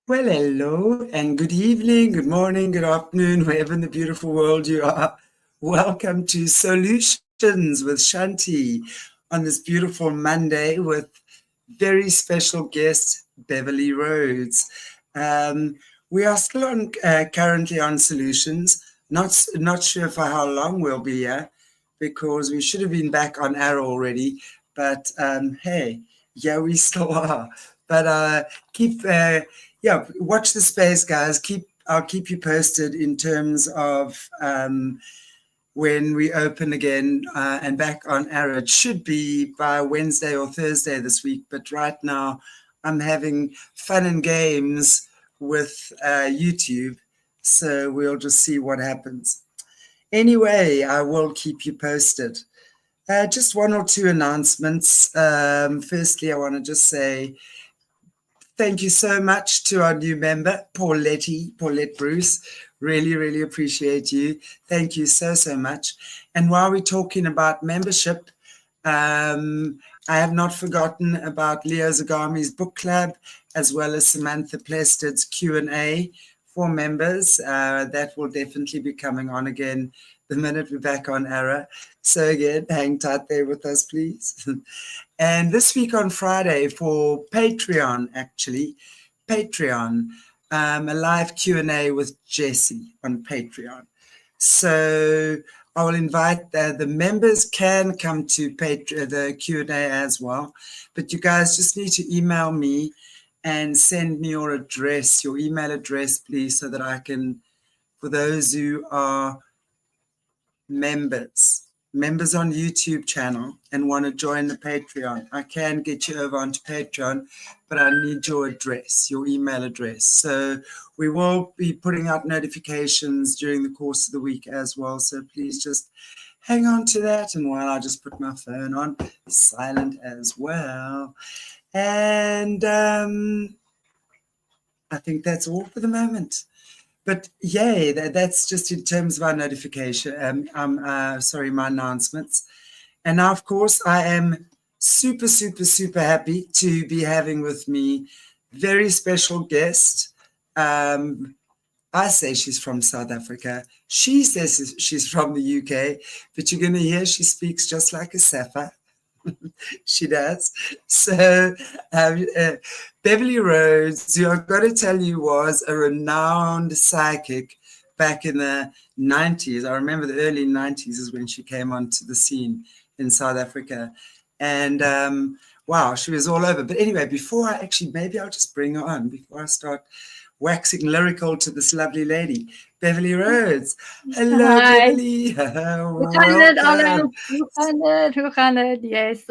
Well, hello and good evening, good morning, good afternoon, wherever in the beautiful world you are. Welcome to Solutions with Shanti on this beautiful Monday with very special guest, Beverli Rhodes. We are still on currently on Solutions. Not sure for how long we'll be here because we should have been back on Arrow already. But hey, yeah, we still are. But watch the space, guys. I'll keep you posted in terms of when we open again and back on Arrow. It should be by Wednesday or Thursday this week, but right now I'm having fun and games with YouTube, so we'll just see what happens. Anyway, I will keep you posted. Just one or two announcements. Firstly, I want to just say thank you so much to our new member, Paulette Bruce. Really, really appreciate you. Thank you so, so much. And while we're talking about membership, I have not forgotten about Leo Zagami's book club, as well as Samantha Plested's Q&A for members. That will definitely be coming on again the minute we're back on Arrow. So again, hang tight there with us, please. And this week on Friday for Patreon, a live Q&A with Jessie on Patreon. So I will invite the members can come to the Q&A as well, but you guys just need to email me and send me your address, your email address, please, so that I can, for those who are members on YouTube channel and want to join the Patreon, I can get you over onto Patreon, but I need your address, your email address. So we will be putting out notifications during the course of the week as well. So please just hang on to that. And while I just put my phone on silent as well. And I think that's all for the moment. But yay, that's just in terms of our notification, my announcements. And now, of course, I am super, super, super happy to be having with me very special guest. I say she's from South Africa. She says she's from the UK, but you're going to hear she speaks just like a Safa. She does. So Beverli Rhodes, who I've got to tell you was a renowned psychic back in the 90s. I remember the early 90s is when she came onto the scene in South Africa. And wow, she was all over. But anyway, maybe I'll just bring her on before I start waxing lyrical to this lovely lady, Beverli Rhodes. Hello, Hi. Beverli. Hoe gaan het? Yes.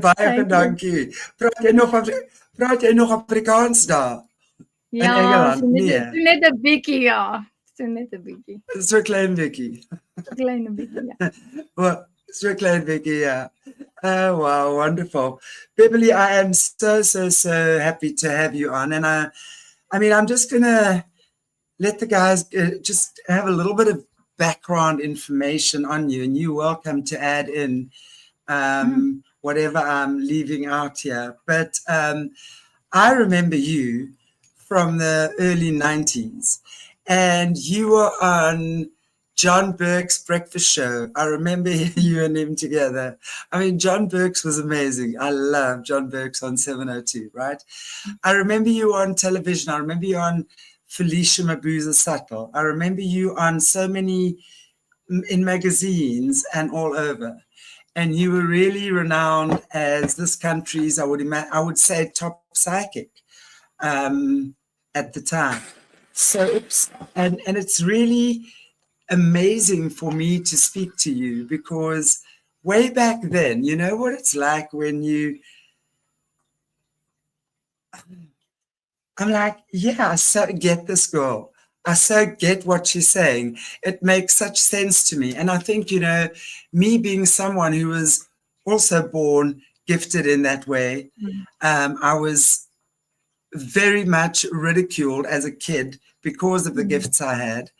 Baie dankie. Praat jy nog Afrikaans daar? Ja, in Engeland? so net 'n bietjie, ja. So net 'n bietjie. So klein bietjie. Klein bietjie, ja. Well, so klein bietjie, yeah. Oh, wow, wonderful. Beverli, I am so, so, so happy to have you on. And I mean, I'm just going to let the guys just have a little bit of background information on you, and you're welcome to add in whatever I'm leaving out here. But I remember you from the early 90s, and you were on John Burke's breakfast show. I remember you and him together. I mean, John Burke's was amazing. I love John Burke's on 702, right? I remember you on television. I remember you on Felicia Mabuza Subtle. I remember you on so many in magazines and all over. And you were really renowned as this country's, I would say, top psychic at the time. So, and it's really amazing for me to speak to you, because way back then, you know what it's like when I'm like, yeah, I so get this girl. I so get what she's saying. It makes such sense to me. And I think, me being someone who was also born gifted in that way, I was very much ridiculed as a kid because of the gifts I had,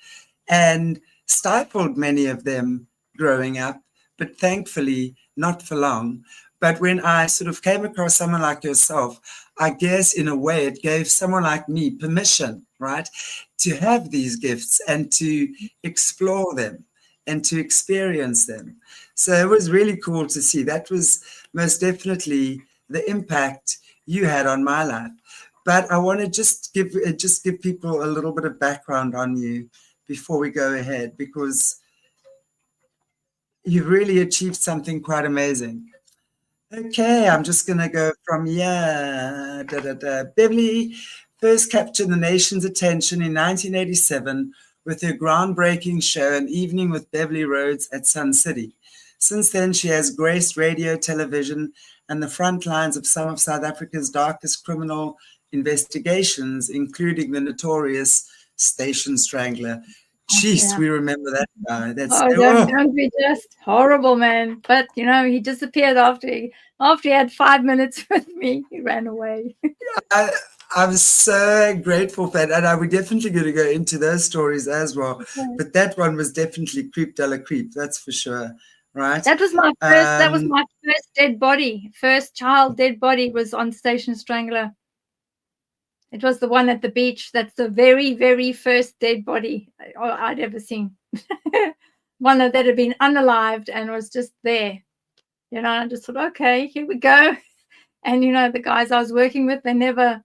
and stifled many of them growing up. but thankfully not for long. But when I sort of came across someone like yourself, I guess in a way it gave someone like me permission, right, to have these gifts and to explore them and to experience them. So it was really cool to see. That was most definitely the impact you had on my life. But I want to just give people a little bit of background on you before we go ahead, because you've really achieved something quite amazing. Okay, I'm just going to go from here. Beverly first captured the nation's attention in 1987 with her groundbreaking show, An Evening with Beverli Rhodes at Sun City. Since then, she has graced radio, television, and the front lines of some of South Africa's darkest criminal investigations, including the notorious Station Strangler. Jeez, we remember that guy. Don't be just horrible, man. But you know, he disappeared after he had 5 minutes with me. He ran away. I'm so grateful for that, and we're definitely going to go into those stories as well. Okay. But that one was definitely creep de la creep, that's for sure, right? That was my first. That was my first dead body. First child dead body was on Station Strangler. It was the one at the beach. That's the very, very first dead body I'd ever seen. One that had been unalived and was just there. You know, I just thought, okay, here we go. And you know, the guys I was working with, they never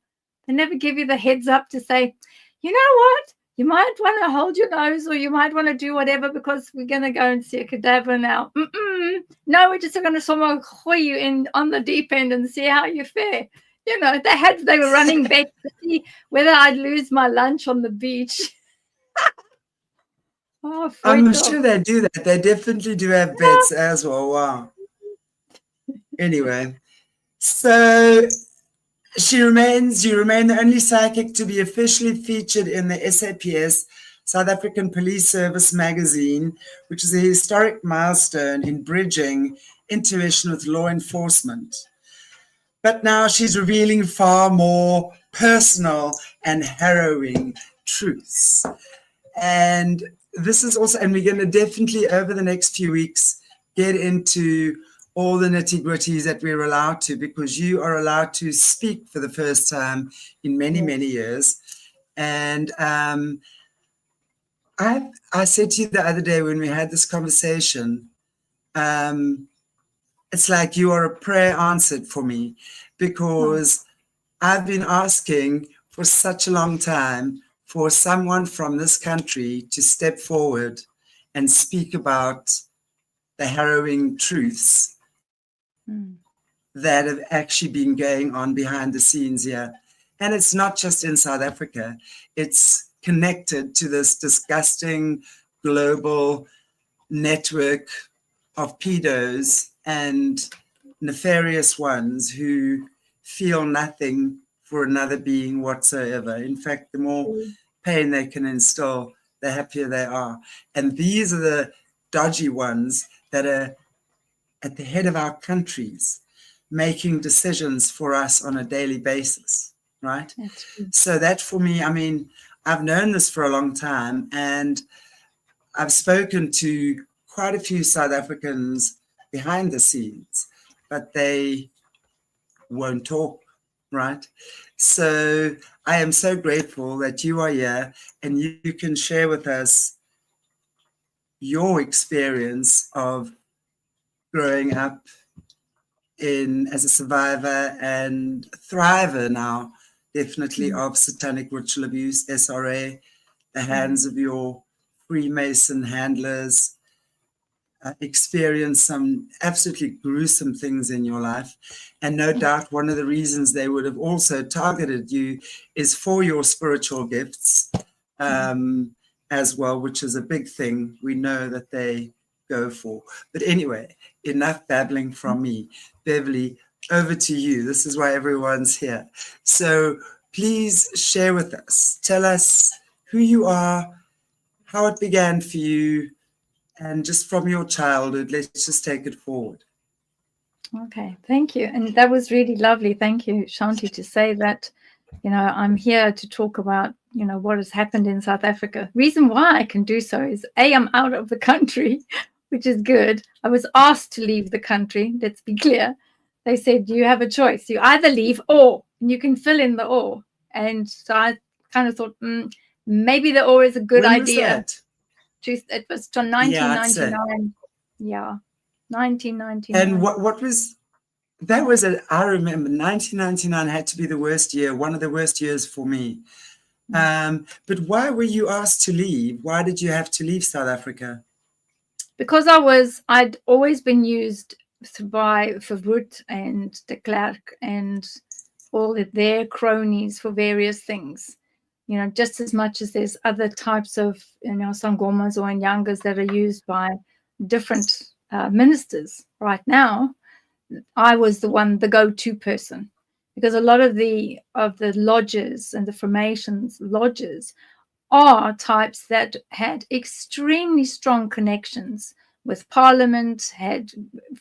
give you the heads up to say, you know what, you might want to hold your nose, or you might want to do whatever, because we're going to go and see a cadaver now. No, we're just going to somehow throw you in on the deep end and see how you fare. You know, they were running back to see whether I'd lose my lunch on the beach. I'm sure they do that. They definitely do have bets as well. Wow. Anyway, so you remain the only psychic to be officially featured in the SAPS, South African Police Service magazine, which is a historic milestone in bridging intuition with law enforcement. But now she's revealing far more personal and harrowing truths. And this is also, and we're going to definitely over the next few weeks get into all the nitty-gritties that we're allowed to, because you are allowed to speak for the first time in many, many years. And I said to you the other day when we had this conversation, it's like you are a prayer answered for me, because I've been asking for such a long time for someone from this country to step forward and speak about the harrowing truths that have actually been going on behind the scenes here. And it's not just in South Africa. It's connected to this disgusting global network of pedos and nefarious ones who feel nothing for another being whatsoever. In fact, the more pain they can instill, the happier they are. And these are the dodgy ones that are at the head of our countries, making decisions for us on a daily basis, right? So that for me, I mean, I've known this for a long time, and I've spoken to quite a few South Africans behind the scenes, but they won't talk, right? So I am so grateful that you are here and you can share with us your experience of growing up as a survivor and thriver now, definitely, of satanic ritual abuse, SRA, the hands of your Freemason handlers, experienced some absolutely gruesome things in your life. And no doubt one of the reasons they would have also targeted you is for your spiritual gifts as well, which is a big thing we know that they go for. But anyway, enough babbling from me. Beverly, over to you. This is why everyone's here. So please share with us. Tell us who you are, how it began for you, and just from your childhood. Let's just take it forward. Okay, thank you. And that was really lovely. Thank you, Shanti, to say that, you know, I'm here to talk about, you know, what has happened in South Africa. Reason why I can do so is, A, I'm out of the country. which is good. I was asked to leave the country. Let's be clear. They said, you have a choice. You either leave or, and you can fill in the or. And so I kind of thought, maybe the or is a good When was idea. that? It was to 1999. Yeah, 1999. And what was that? I remember 1999 had to be the worst year, one of the worst years for me. But why were you asked to leave? Why did you have to leave South Africa? Because I'd always been used by Verwoerd and de Klerk and all of their cronies for various things. You know, just as much as there's other types of, sangomas or nyangas that are used by different ministers. Right now, I was the go-to person, because a lot of the lodges and the formations lodges are types that had extremely strong connections with Parliament, had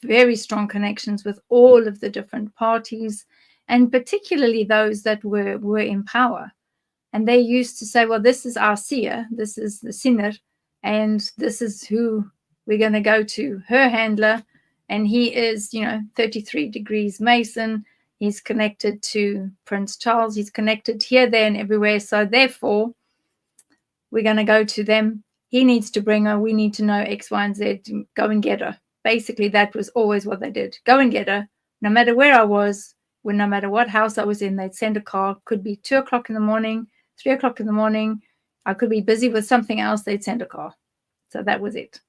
very strong connections with all of the different parties, and particularly those that were in power. And they used to say, well, this is our seer, this is the sinner, and this is who we're going to go to, her handler, and he is, 33 degrees Mason. He's connected to Prince Charles. He's connected here, there, and everywhere. So therefore, we're going to go to them. He needs to bring her. We need to know X, Y, and Z. Go and get her. Basically, that was always what they did. Go and get her. No matter where I was, no matter what house I was in, they'd send a car. Could be 2 o'clock in the morning, 3 o'clock in the morning. I could be busy with something else. They'd send a car. So that was it.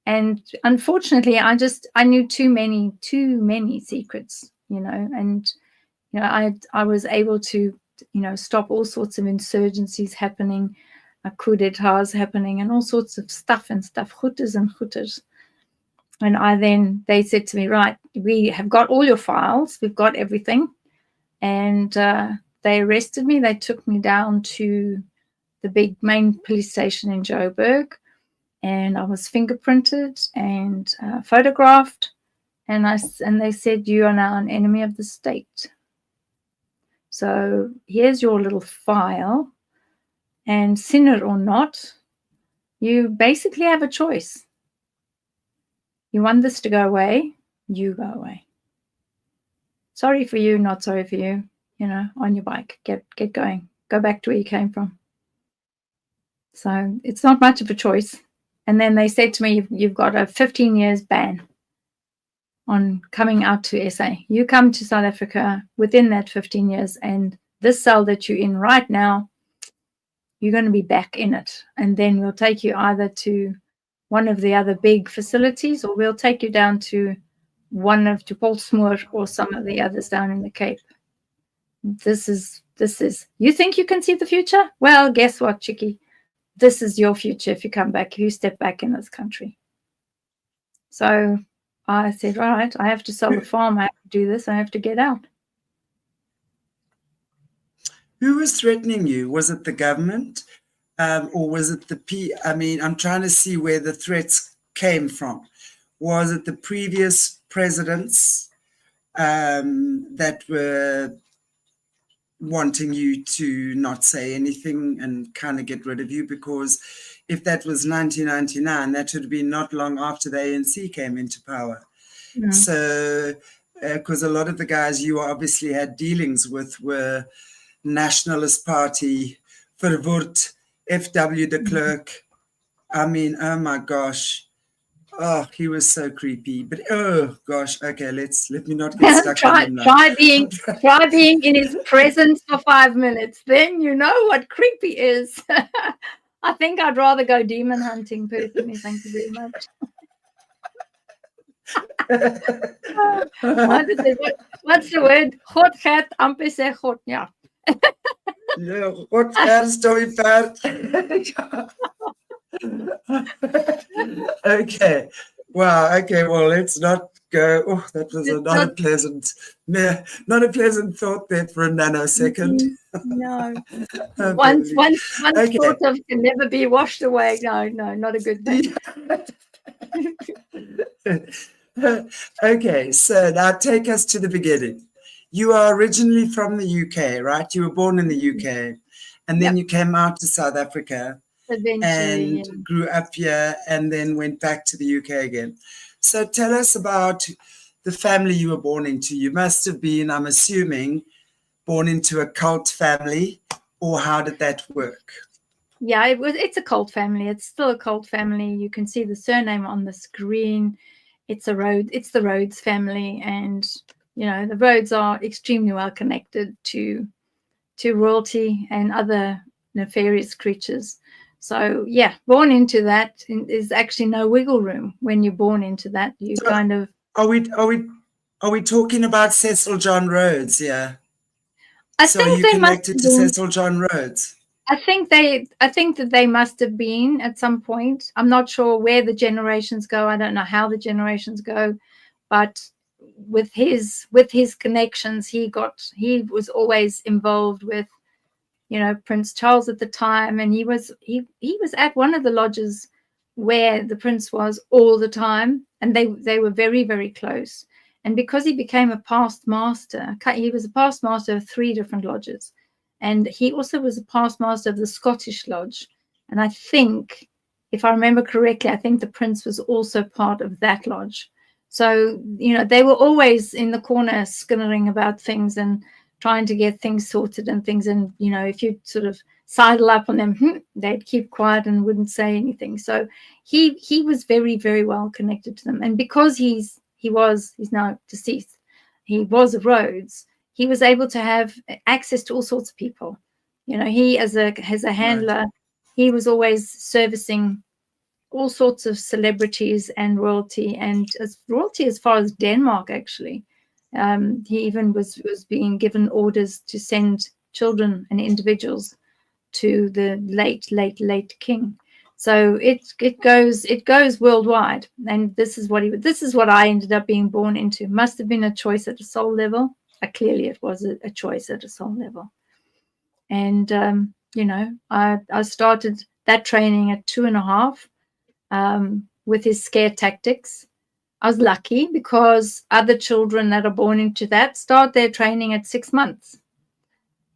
And unfortunately, I knew too many secrets, and, I was able to, stop all sorts of insurgencies happening, coup d'etats happening, and all sorts of stuff, goeters and goeters. And they said to me, right, we have got all your files, we've got everything. And they arrested me. They took me down to the big main police station in Joburg, and I was fingerprinted and photographed. And they said, you are now an enemy of the state. So here's your little file. And sinner or not, you basically have a choice. You want this to go away, you go away. Sorry for you, not sorry for you. On your bike, get going. Go back to where you came from. So it's not much of a choice. And then they said to me, you've got a 15 years ban on coming out to SA. You come to South Africa within that 15 years, and this cell that you're in right now, you're going to be back in it. And then we'll take you either to one of the other big facilities, or we'll take you down to one of Polsmoor or some of the others down in the Cape. This is, you think you can see the future? Well, guess what, chickie? This is your future if you come back, if you step back in this country. So I said, all right, I have to sell the farm. I have to do this. I have to get out. Who was threatening you? Was it the government or was it I'm trying to see where the threats came from. Was it the previous presidents that were wanting you to not say anything and kind of get rid of you? Because if that was 1999, that would have been not long after the ANC came into power. Mm. So, because a lot of the guys you obviously had dealings with were Nationalist Party, Verwoerd, F.W. de Klerk. I mean, oh my gosh. Oh, he was so creepy. But oh gosh, okay, let me not get stuck on him now. Try being in his presence for 5 minutes. Then you know what creepy is. I think I'd rather go demon hunting personally. Thank you very much. What's the word? God gaat amper sê God, ja. Ja, God stomie perd. Okay. Wow. Okay. Well, let's not go. Oh, that was not a pleasant thought there for a nanosecond. No. Once okay. Thought of can never be washed away. No, not a good thing. Okay. So now take us to the beginning. You are originally from the UK, right? You were born in the UK, and then you came out to South Africa. Eventually, yeah. and grew up here and then went back to the UK again. So tell us about the family you were born into. You must have been, I'm assuming, born into a cult family, or how did that work? Yeah, it's a cult family. It's still a cult family. You can see the surname on the screen. It's the Rhodes family, and you know the Rhodes are extremely well connected to royalty and other nefarious creatures. So yeah, born into that is actually no wiggle room. When you're born into that, you So kind of. Are we talking about Cecil John Rhodes? Yeah. I So are think you they must connected have to been. Cecil John Rhodes? I think that they must have been at some point. I'm not sure where the generations go. I don't know how the generations go, but with his connections, he was always involved with, you know, Prince Charles at the time, and he was at one of the lodges where the prince was all the time, and they were very, very close. And because he became a past master, he was a past master of 3 different lodges, and he also was a past master of the Scottish Lodge. And I think, if I remember correctly, I think the prince was also part of that lodge. So, you know, they were always in the corner skinnering about things and trying to get things sorted and things. And, you know, if you sort of sidle up on them, they'd keep quiet and wouldn't say anything. So he was very, very well connected to them. And because he's now deceased, he was a Rhodes, he was able to have access to all sorts of people. You know, he as a handler, right, he was always servicing all sorts of celebrities and royalty, and as far as Denmark, actually. He even was being given orders to send children and individuals to the late king. So it goes worldwide, and this is what I ended up being born into. Must have been a choice at a soul level. Clearly, it was a choice at a soul level. And you know, I started that training at 2.5. With his scare tactics. I was lucky because other children that are born into that start their training at 6 months,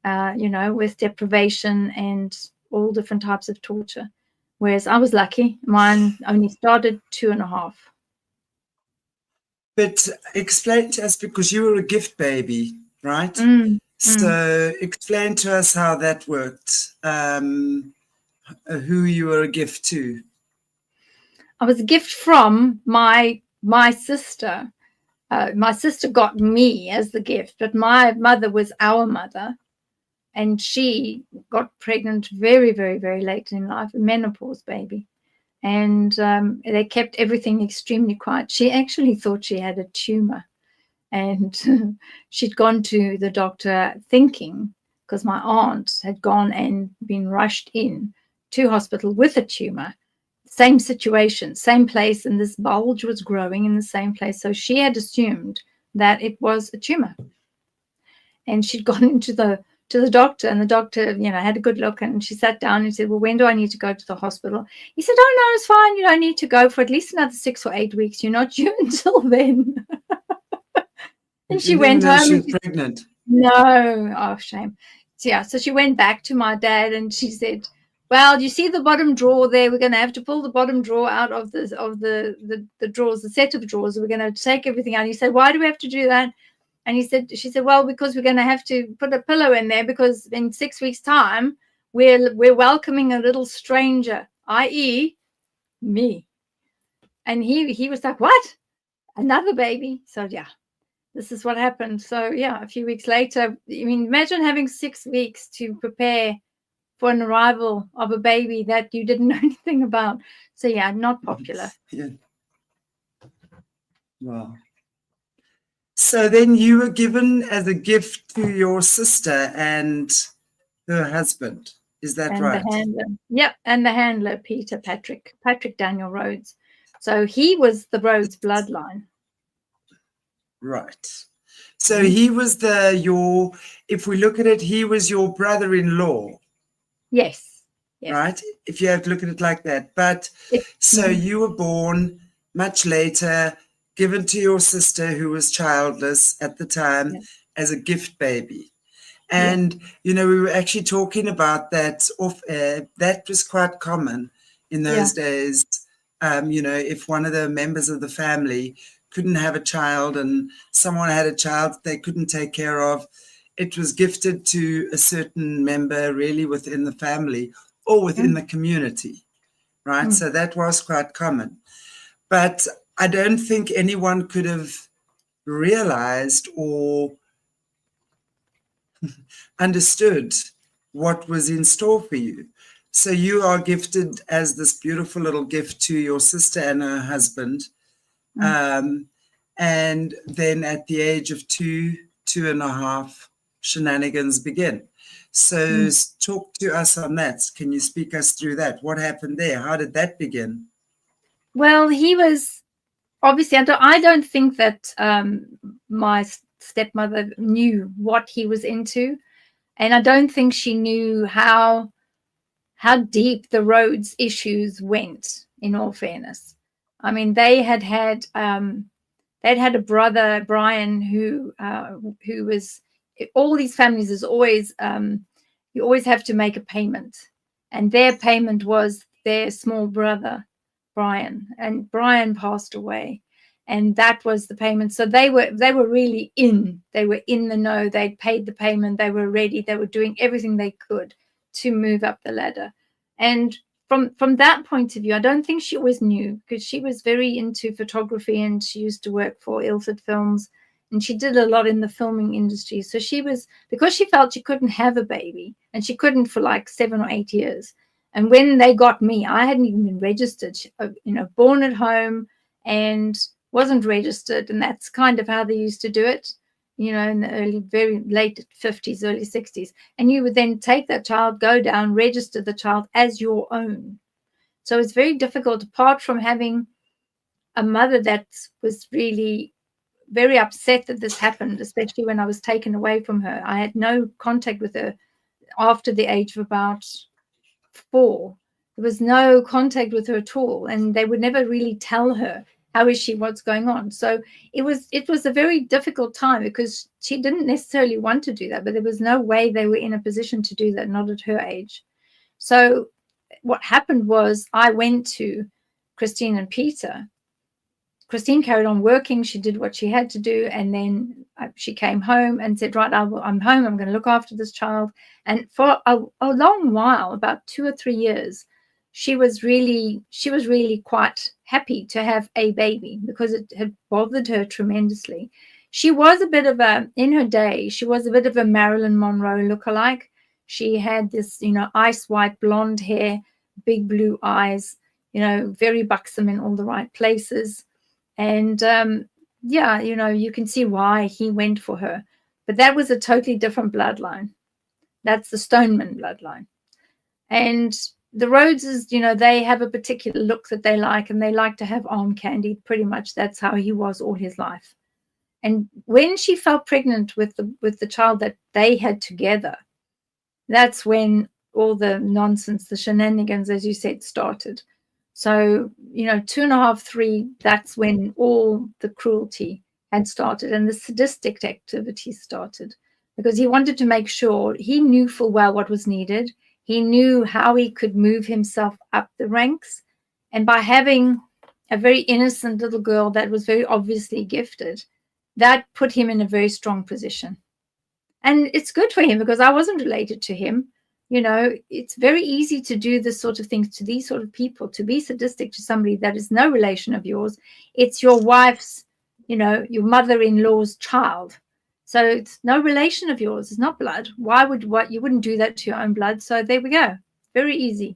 you know, with deprivation and all different types of torture. Whereas I was lucky, mine only started 2.5. But explain to us, because you were a gift baby, right? So explain to us how that worked, who you were a gift to. I was a gift from my sister. My sister got me as the gift, but my mother was our mother, and she got pregnant very, very, very late in life, a menopause baby. And they kept everything extremely quiet. She actually thought she had a tumor, and she'd gone to the doctor thinking, because my aunt had gone and been rushed in to hospital with a tumor. Same situation, same place, and this bulge was growing in the same place. So she had assumed that it was a tumor. And she'd gone into the doctor, and the doctor, you know, had a good look, and she sat down and said, well, when do I need to go to the hospital? He said, oh, no, it's fine. You don't need to go for at least another 6 or 8 weeks. You're not due until then. And she went home. She was pregnant. No. Oh, shame. So, yeah. So she went back to my dad and she said, well, you see the bottom drawer there? We're going to have to pull the bottom drawer out of the drawers, the set of drawers. We're going to take everything out. And he said, why do we have to do that? And she said, well, because we're going to have to put a pillow in there, because in 6 weeks' time, we're welcoming a little stranger, i.e. me. And he was like, what? Another baby? So yeah, this is what happened. So yeah, a few weeks later, I mean, imagine having 6 weeks to prepare for an arrival of a baby that you didn't know anything about. So yeah, not popular. Yeah. Wow. So then you were given as a gift to your sister and her husband. Is that and right? The handler. Yep, and the handler, Patrick Daniel Rhodes. So he was the Rhodes bloodline. Right. So he was if we look at it, he was your brother-in-law. Yes. Right? If you have to look at it like that. But so you were born much later, given to your sister, who was childless at the time, as a gift baby. And, we were actually talking about that off air. That was quite common in those days. If one of the members of the family couldn't have a child and someone had a child they couldn't take care of, it was gifted to a certain member really within the family or within the community, right? So that was quite common. But I don't think anyone could have realized or understood what was in store for you. So you are gifted as this beautiful little gift to your sister and her husband. And then at the age of 2.5, shenanigans begin. So talk to us on that. Can you speak us through that? What happened there? How did that begin? Well, he was obviously, I don't think that my stepmother knew what he was into. And I don't think she knew how deep the Rhodes issues went, in all fairness. I mean, they'd had a brother, Brian, who was, all these families is always, you always have to make a payment. And their payment was their small brother, Brian. And Brian passed away. And that was the payment. So they were really they were in the know. They'd paid the payment. They were ready. They were doing everything they could to move up the ladder. And from that point of view, I don't think she always knew, because she was very into photography and she used to work for Ilford Films and she did a lot in the filming industry. So she was, because she felt she couldn't have a baby, and she couldn't for like 7 or 8 years. And when they got me, I hadn't even been registered, born at home and wasn't registered. And that's kind of how they used to do it, in the very late 50s, early 60s. And you would then take that child, go down, register the child as your own. So it's very difficult, apart from having a mother that was really very upset that this happened, especially when I was taken away from her. I had no contact with her after the age of about 4. There was no contact with her at all. And they would never really tell her, how is she, what's going on? So it was a very difficult time, because she didn't necessarily want to do that, but there was no way they were in a position to do that, not at her age. So what happened was, I went to Christine and Peter. Christine carried on working. She did what she had to do. And then she came home and said, right, I'm home. I'm going to look after this child. And for a long while, about 2 or 3 years, she was really quite happy to have a baby, because it had bothered her tremendously. She was a bit of in her day, she was a bit of a Marilyn Monroe lookalike. She had this, ice white blonde hair, big blue eyes, very buxom in all the right places. And you can see why he went for her. But that was a totally different bloodline. That's the Stoneman bloodline. And the Rhodeses, they have a particular look that they like, and they like to have arm candy. Pretty much that's how he was all his life. And when she fell pregnant with the child that they had together, that's when all the nonsense, the shenanigans, as you said, started. So, 2.5, 3, that's when all the cruelty had started and the sadistic activities started, because he wanted to make sure he knew full well what was needed. He knew how he could move himself up the ranks. And by having a very innocent little girl that was very obviously gifted, that put him in a very strong position. And it's good for him, because I wasn't related to him. It's very easy to do this sort of things to these sort of people, to be sadistic to somebody that is no relation of yours. It's your wife's, your mother-in-law's child. So it's no relation of yours. It's not blood. You wouldn't do that to your own blood. So there we go. Very easy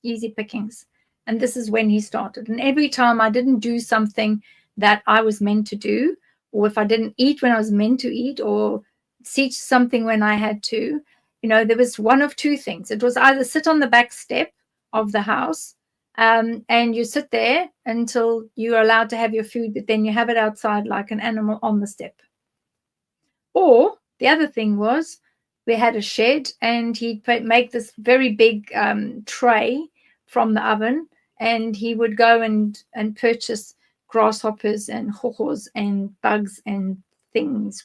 pickings. And this is when he started. And every time I didn't do something that I was meant to do, or if I didn't eat when I was meant to eat, or teach something when I had to, there was one of two things. It was either sit on the back step of the house, and you sit there until you're allowed to have your food, but then you have it outside like an animal on the step. Or the other thing was, we had a shed, and he'd make this very big tray from the oven, and he would go and purchase grasshoppers and hohos and bugs and things,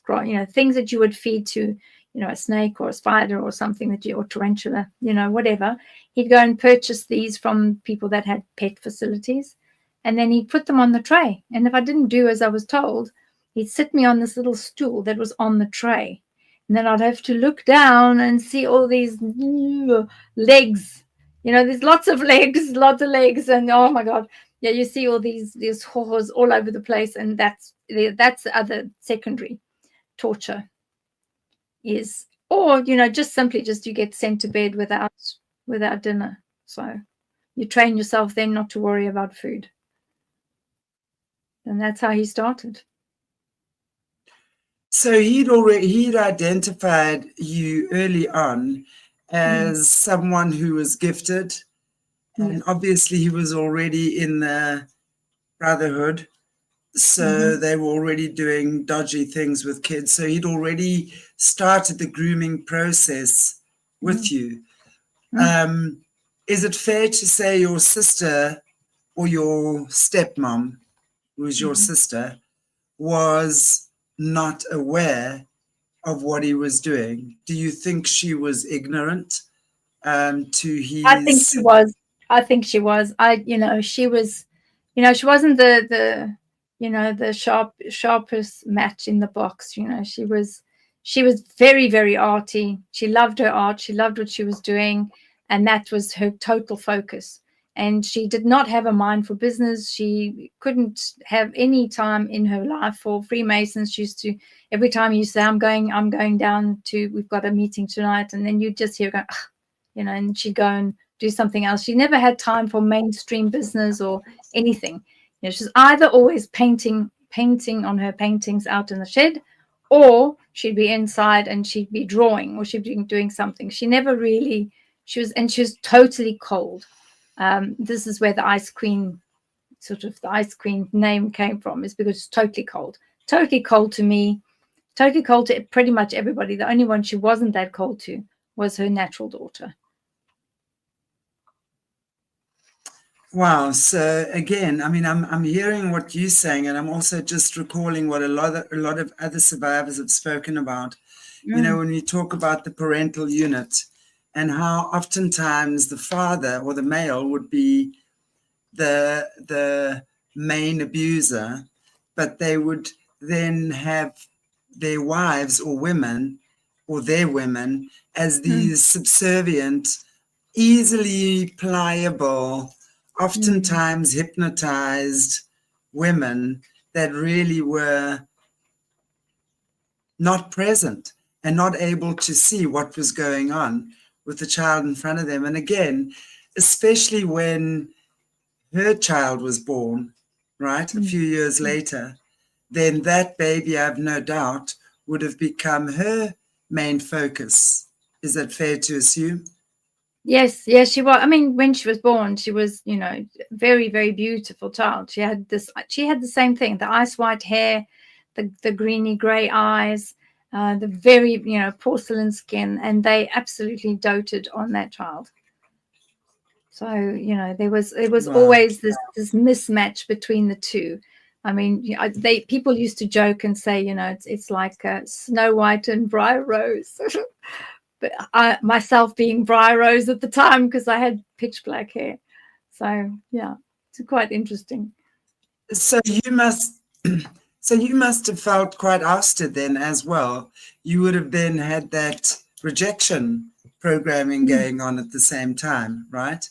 things that you would feed to you know, a snake or a spider or something that or tarantula, you know, whatever. He'd go and purchase these from people that had pet facilities, and then he'd put them on the tray. And if I didn't do as I was told, he'd sit me on this little stool that was on the tray. And then I'd have to look down and see all these legs. You know, there's lots of legs. And oh my God. Yeah, you see all these horrors all over the place. And that's the other secondary torture is, or, you know, just simply just you get sent to bed without dinner. So you train yourself then not to worry about food. And that's how he started. So he'd identified you early on as someone who was gifted, and obviously he was already in the brotherhood, so they were already doing dodgy things with kids. So he'd already started the grooming process with you. Is it fair to say your sister or your stepmom, who was your sister, was not aware of what he was doing? Do you think she was ignorant to his? I think she was. You know, she was, you know, she wasn't the you know, the sharpest match in the box. You know, she was very, very arty. She loved her art. She loved what she was doing, and that was her total focus. And she did not have a mind for business. She couldn't have any time in her life for Freemasons. She used to, every time you say, I'm going down to, we've got a meeting tonight, and then you just hear her go, you know, and she'd go and do something else. She never had time for mainstream business or anything. You know, she's either always painting on her paintings out in the shed, or she'd be inside and she'd be drawing, or she'd be doing something. She never really, she was totally cold. This is where the Ice Queen, sort of the Ice Queen name came from, is because it's totally cold to me, totally cold to pretty much everybody. The only one she wasn't that cold to was her natural daughter. Wow. So again, I mean, I'm hearing what you're saying, and I'm also just recalling what a lot of other survivors have spoken about. You know, when we talk about the parental unit, and how oftentimes the father or the male would be the main abuser, but they would then have their wives or women or their women as these subservient, easily pliable, oftentimes hypnotized women that really were not present and not able to see what was going on with the child in front of them. And again, especially when her child was born, right, a few years later, then that baby, I have no doubt, would have become her main focus. Is that fair to assume? Yes, she was. I mean, when she was born, she was, you know, very, very beautiful child. She had the same thing, the ice white hair, the greeny gray eyes, the very, you know, porcelain skin, and they absolutely doted on that child. So, you know, it was always this mismatch between the two. I mean, people used to joke and say, you know, it's like Snow White and Briar Rose. But I myself being Briar Rose at the time, because I had pitch black hair. So yeah, it's quite interesting. So you must have felt quite ousted then as well. You would have then had that rejection programming going on at the same time, right?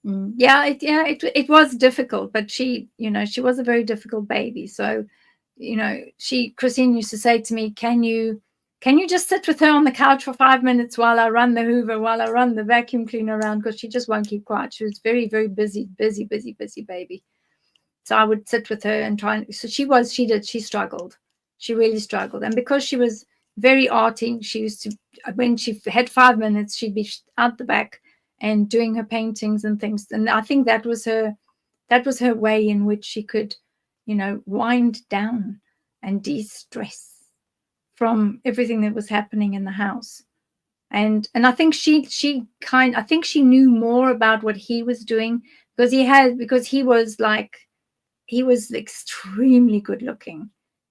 It was difficult, but she, you know, she was a very difficult baby. So, you know, Christine used to say to me, can you just sit with her on the couch for 5 minutes while I run the Hoover, while I run the vacuum cleaner around, because she just won't keep quiet. She was very, very busy baby. So I would sit with her and try. So she struggled. She really struggled. And because she was very arty, she used to, when she had 5 minutes, she'd be out the back and doing her paintings and things. And I think that was her way in which she could, you know, wind down and de-stress from everything that was happening in the house. And I think I think she knew more about what he was doing, because he was extremely good looking.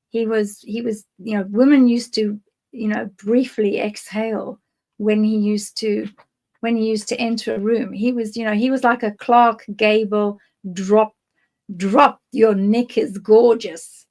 He was, you know, women used to briefly exhale when he used to enter a room. He was like a Clark Gable drop, your neck is gorgeous.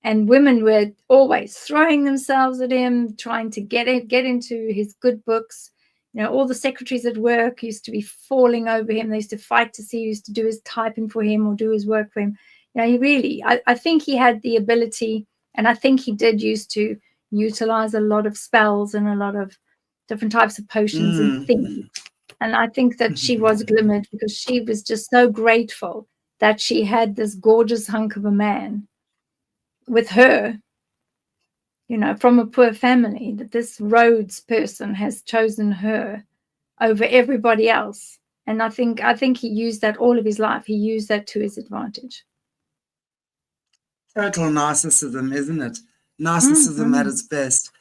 And women were always throwing themselves at him, trying to get into his good books. All the secretaries at work used to be falling over him. They used to fight to see who used to do his typing for him or do his work for him. He really, I think he had the ability, and I think he did used to utilize a lot of spells and a lot of different types of potions and things. And I think that she was glimmered because she was just so grateful that she had this gorgeous hunk of a man with her, from a poor family, that this Rhodes person has chosen her over everybody else. And I think he used that all of his life. He used that to his advantage. Total narcissism, isn't it? Narcissism at its best.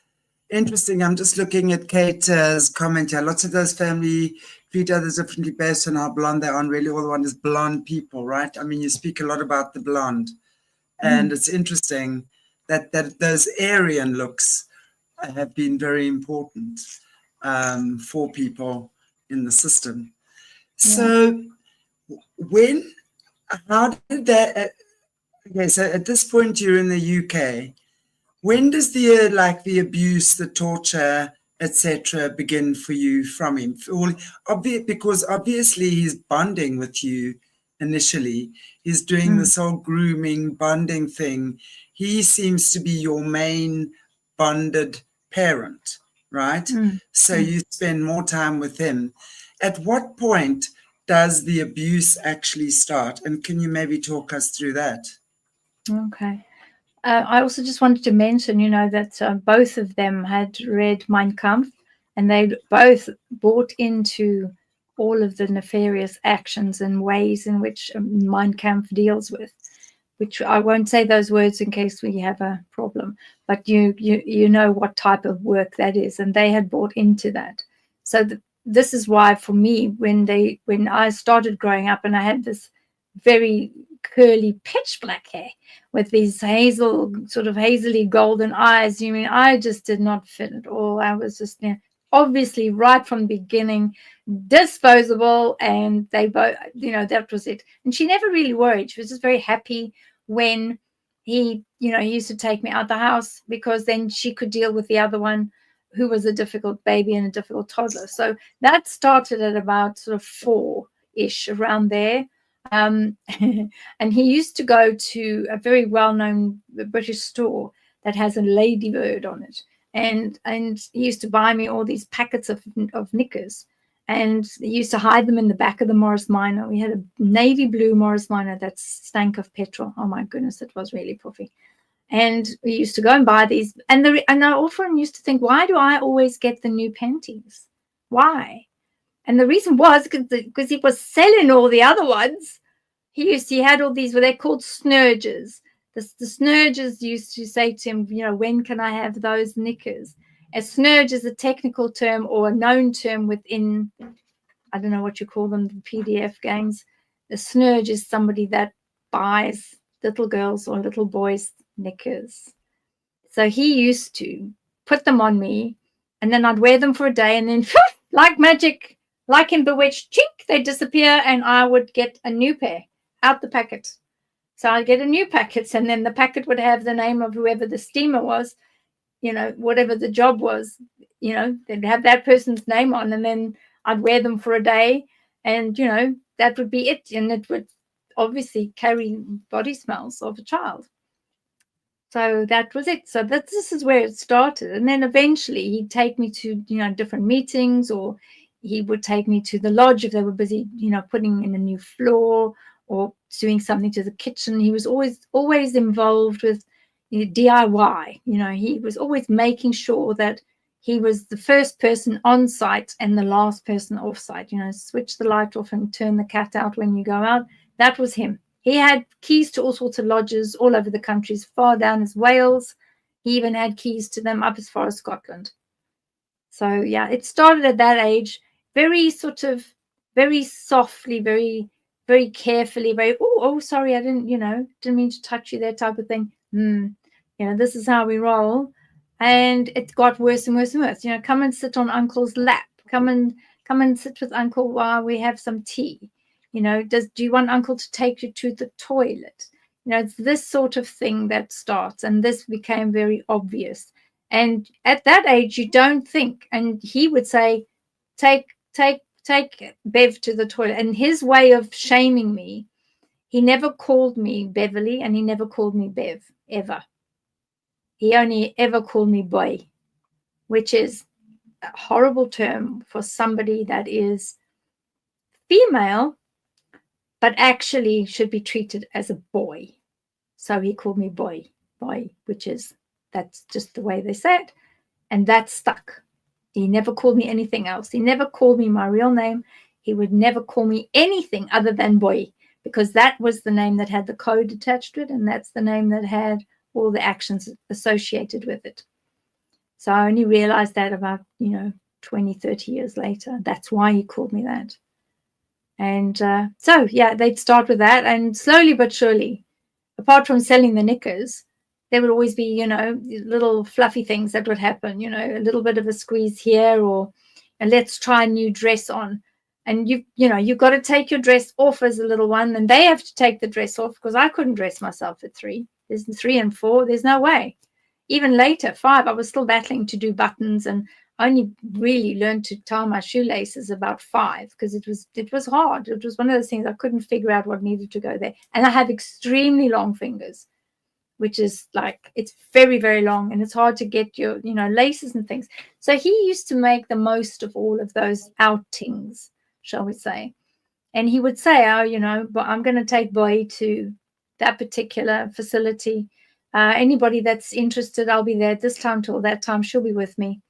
Interesting. I'm just looking at Kate's comment here. Lots of those family treat others differently based on how blonde they are. And really all they want is blonde people, right? I mean, you speak a lot about the blonde. And it's interesting that those Aryan looks have been very important for people in the system. So how did that, okay, so at this point you're in the UK. When does the abuse, the torture, etc., begin for you from him? Because obviously he's bonding with you initially. He's doing this whole grooming, bonding thing. He seems to be your main bonded parent, right? So you spend more time with him. At what point does the abuse actually start? And can you maybe talk us through that? Okay. I also just wanted to mention, that both of them had read Mein Kampf, and they both bought into all of the nefarious actions and ways in which Mein Kampf deals with, which I won't say those words in case we have a problem, but you know what type of work that is, and they had bought into that. So this is why, for me, when I started growing up and I had this very curly pitch black hair with these hazily golden eyes, I just did not fit at all. I was just obviously right from the beginning disposable, and they both, that was it. And she never really worried. She was just very happy when he used to take me out the house, because then she could deal with the other one, who was a difficult baby and a difficult toddler. So that started at about sort of 4-ish, around there. And he used to go to a very well-known British store that has a ladybird on it, and he used to buy me all these packets of knickers, and he used to hide them in the back of the Morris Minor. We had a navy blue Morris Minor that stank of petrol. Oh my goodness, it was really puffy. And we used to go and buy these, and I often used to think, why do I always get the new panties? Why? And the reason was because he was selling all the other ones. He had all these, what they're called snurges. The snurges used to say to him, when can I have those knickers? A snurge is a technical term or a known term within, I don't know what you call them, the PDF gangs. The snurge is somebody that buys little girls or little boys knickers. So he used to put them on me, and then I'd wear them for a day, and then like magic, like in Bewitched, chink, they disappear, and I would get a new pair out the packet. So I'd get a new packet, and then the packet would have the name of whoever the steamer was, whatever the job was, they'd have that person's name on, and then I'd wear them for a day, and that would be it. And it would obviously carry body smells of a child. So that was it. So this is where it started. And then eventually he'd take me to, different meetings, or he would take me to the lodge if they were busy, putting in a new floor or doing something to the kitchen. He was always involved with DIY. He was always making sure that he was the first person on site and the last person off site. Switch the light off and turn the cat out when you go out. That was him. He had keys to all sorts of lodges all over the country, as far down as Wales. He even had keys to them up as far as Scotland. So, yeah, it started at that age, very very softly, very, very carefully, very, oh, sorry, I didn't mean to touch you, that type of thing. This is how we roll. And it got worse and worse and worse. Come and sit on uncle's lap. Come and sit with uncle while we have some tea. Do you want uncle to take you to the toilet? It's this sort of thing that starts, and this became very obvious. And at that age, you don't think. And he would say, take Bev to the toilet. And his way of shaming me, he never called me Beverly, and he never called me Bev, ever. He only ever called me boy, which is a horrible term for somebody that is female, but actually should be treated as a boy. So he called me boy, that's just the way they say it. And that stuck. He never called me anything else. He never called me my real name. He would never call me anything other than boy, because that was the name that had the code attached to it, and that's the name that had all the actions associated with it. So I only realized that about 20, 30 years later. That's why he called me that. And so yeah, they'd start with that, and slowly but surely, apart from selling the knickers, there would always be little fluffy things that would happen, a little bit of a squeeze here, or let's try a new dress on. And you've got to take your dress off as a little one, and they have to take the dress off, because I couldn't dress myself at 3. There's 3 and 4. There's no way. Even later, 5, I was still battling to do buttons, and I only really learned to tie my shoelaces about 5, because it was hard. It was one of those things I couldn't figure out what needed to go there. And I have extremely long fingers, which is like, it's very, very long, and it's hard to get your, laces and things. So he used to make the most of all of those outings, shall we say. And he would say, but I'm going to take Boy to that particular facility. Anybody that's interested, I'll be there at this time till that time. She'll be with me.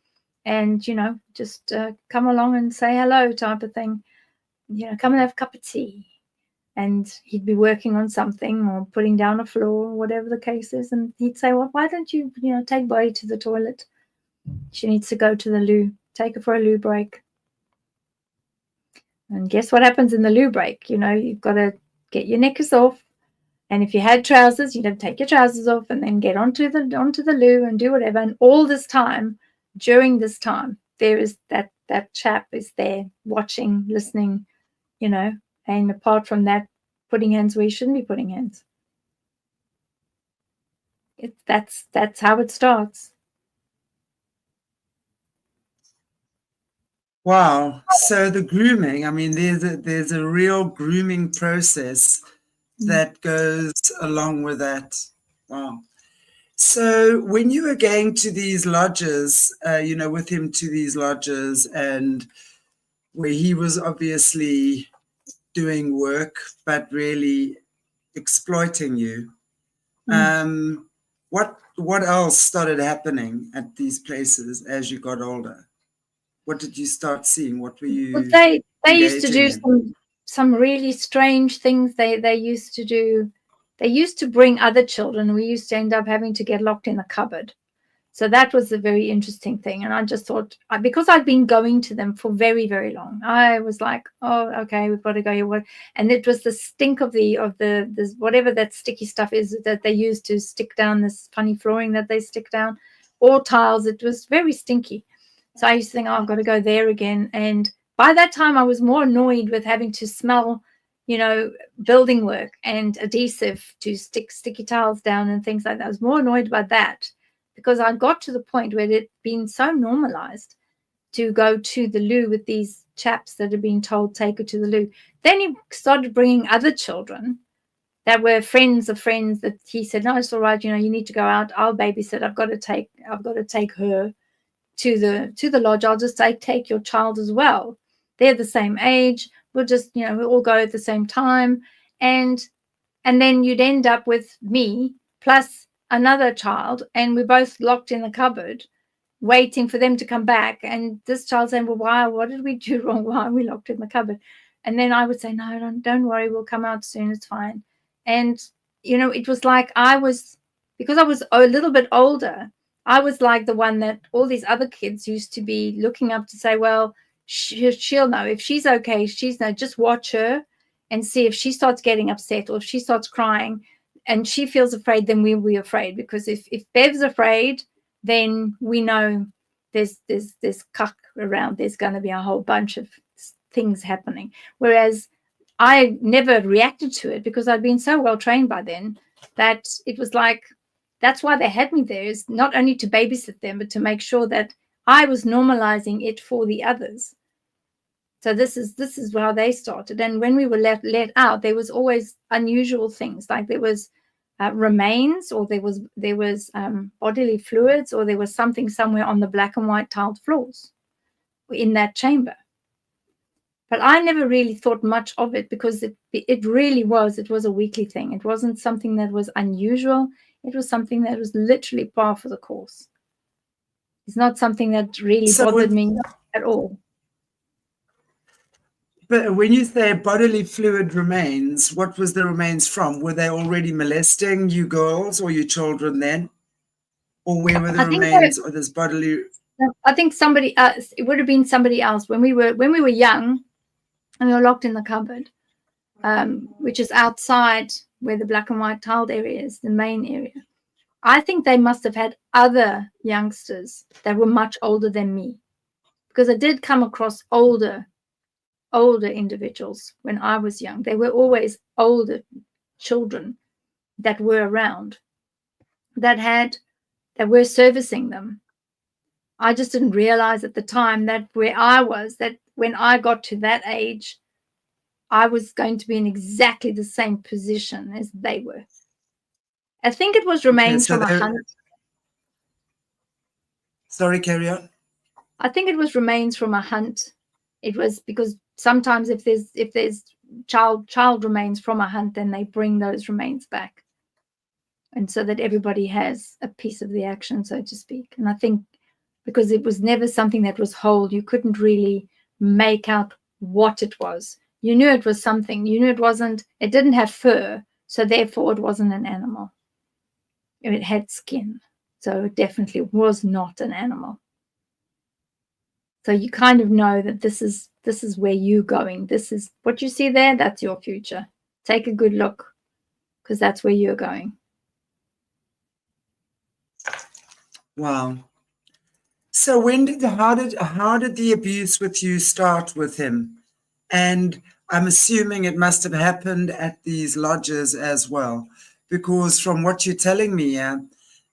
And, just come along and say hello type of thing. Come and have a cup of tea. And he'd be working on something or putting down a floor or whatever the case is. And he'd say, well, why don't you, take Boy to the toilet? She needs to go to the loo. Take her for a loo break. And guess what happens in the loo break? You've got to get your knickers off. And if you had trousers, you'd have to take your trousers off and then get onto the loo and do whatever. And all this time, during this time, there is that chap is there watching, listening, and apart from that, putting hands where you shouldn't be putting hands. That's how it starts. Wow. So the grooming, I mean, there's a real grooming process that goes along with that. Wow. So when you were going to these lodges, with him to these lodges, and where he was obviously doing work, but really exploiting you, what else started happening at these places as you got older? What did you start seeing? What were you? Well, they used to do some really strange things. They used to do. They used to bring other children. We used to end up having to get locked in a cupboard. So that was a very interesting thing. And I just thought, because I'd been going to them for very, very long, I was like, oh, okay, we've got to go here. And it was the stink of this whatever that sticky stuff is that they use to stick down this funny flooring that they stick down, or tiles. It was very stinky. So I used to think, oh, I've got to go there again. And by that time, I was more annoyed with having to smell, building work and adhesive to stick sticky tiles down and things like that. I was more annoyed by that, because I got to the point where it had been so normalized to go to the loo with these chaps that had been told, take her to the loo. Then he started bringing other children that were friends of friends that he said, no, it's all right. You need to go out. I'll babysit. I've got to take her to the lodge. I'll just take your child as well. They're the same age. We'll just, we'll all go at the same time. And then you'd end up with me plus another child, and we're both locked in the cupboard waiting for them to come back. And this child saying, well, what did we do wrong? Why are we locked in the cupboard? And then I would say, no, don't worry, we'll come out soon, it's fine. And it was like because I was a little bit older, I was like the one that all these other kids used to be looking up to say, well, she'll know if she's okay. Just watch her and see if she starts getting upset or if she starts crying and she feels afraid, then we'll be afraid. Because if Bev's afraid, then we know there's cuck around. There's going to be a whole bunch of things happening. Whereas I never reacted to it because I'd been so well trained by then that it was like, that's why they had me there, is not only to babysit them, but to make sure that I was normalizing it for the others. So this is how they started. And when we were let out, there was always unusual things, like there was remains, or there was bodily fluids, or there was something somewhere on the black and white tiled floors in that chamber. But I never really thought much of it because it really was a weekly thing. It wasn't something that was unusual. It was something that was literally par for the course. It's not something that really bothered me at all. But when you say bodily fluid remains, what was the remains from? Were they already molesting you girls or you children then? Or where were the remains of this bodily? I think somebody else, it would have been somebody else. When we were young and we were locked in the cupboard, which is outside where the black and white tiled area is, the main area. I think they must have had other youngsters that were much older than me, because I did come across older individuals when I was young. They were always older children that were around, that were servicing them. I just didn't realize at the time that where I was, that when I got to that age, I was going to be in exactly the same position as they were. I think it was remains from a hunt. Sorry, carry on. I think it was remains from a hunt. It was because sometimes if there's child remains from a hunt, then they bring those remains back, and so that everybody has a piece of the action, so to speak. And I think because it was never something that was whole, you couldn't really make out what it was. You knew it was something. You knew it didn't have fur, so therefore it wasn't an animal. It had skin, so it definitely was not an animal. So you kind of know that this is where you're going. This is what you see there. That's your future. Take a good look, because that's where you're going. Wow. So how did the abuse with you start with him? And I'm assuming it must have happened at these lodges as well, because from what you're telling me,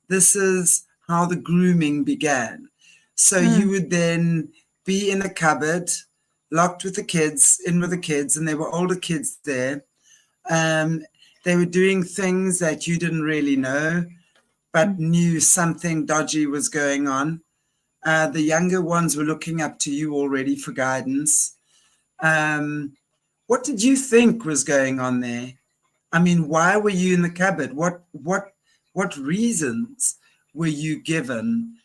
this is how the grooming began. So you would then be in a cupboard, locked with the kids, and there were older kids there. They were doing things that you didn't really know, but knew something dodgy was going on. The younger ones were looking up to you already for guidance. What did you think was going on there? I mean, why were you in the cupboard? What reasons were you given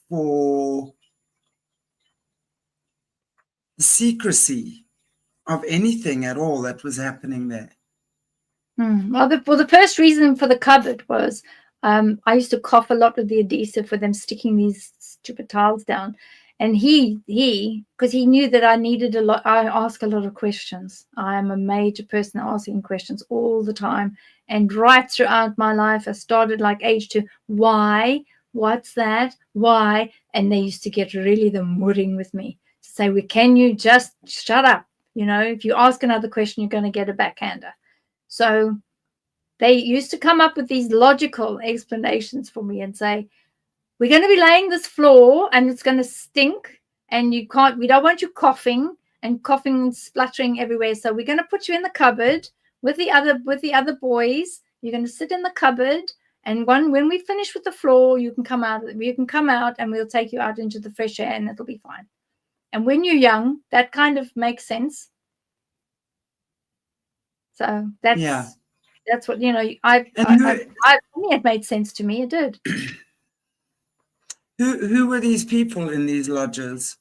for the secrecy of anything at all that was happening there? Well, the first reason for the cupboard was I used to cough a lot with the adhesive for them sticking these stupid tiles down. And he, because he knew that I needed a lot, I ask a lot of questions. I am a major person asking questions all the time. And right throughout my life, I started like age 2. Why? What's that? Why? And they used to get really the mudding with me to say, well, can you just shut up? You know, if you ask another question, you're going to get a backhander. So they used to come up with these logical explanations for me and say, we're going to be laying this floor and it's going to stink and we don't want you coughing and spluttering everywhere. So we're going to put you in the cupboard with the other boys. You're going to sit in the cupboard, and when we finish with the floor, you can come out and we'll take you out into the fresh air and it'll be fine. And when you're young, that kind of makes sense. So that's what, you know, it made sense to me. It did. Who were these people in these lodges?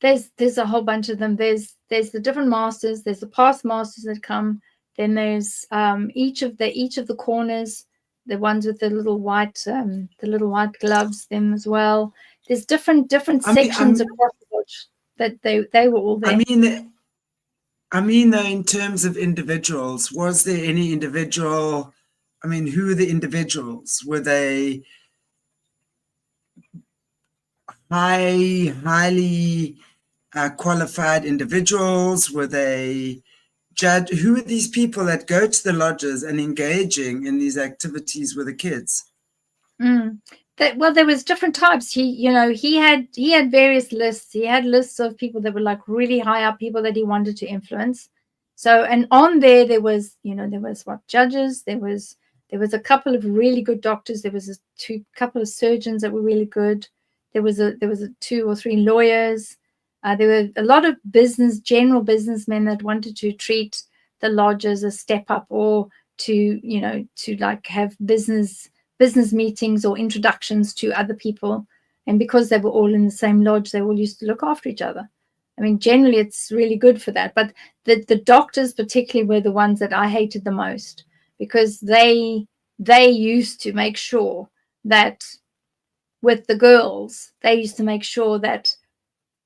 There's a whole bunch of them. There's the different masters. There's the past masters that come. Then there's each of the corners, the ones with the little white gloves, them as well. There's different sections across the lodge that they were all there. I mean, though, in terms of individuals, was there any individual? I mean, who were the individuals? Were they highly qualified individuals? Were they judge? Who are these people that go to the lodges and engaging in these activities with the kids? Well, there was different types. He had various lists. He had lists of people that were like really high up, people that he wanted to influence. So, and on there was what, judges. There was a couple of really good doctors. There was a couple of surgeons that were really good. There was a 2 or 3 lawyers. There were a lot of general businessmen that wanted to treat the lodge as a step up, or to like have business meetings or introductions to other people. And because they were all in the same lodge, they all used to look after each other. I mean, generally it's really good for that. But the doctors particularly were the ones that I hated the most, because they used to make sure that with the girls, they used to make sure that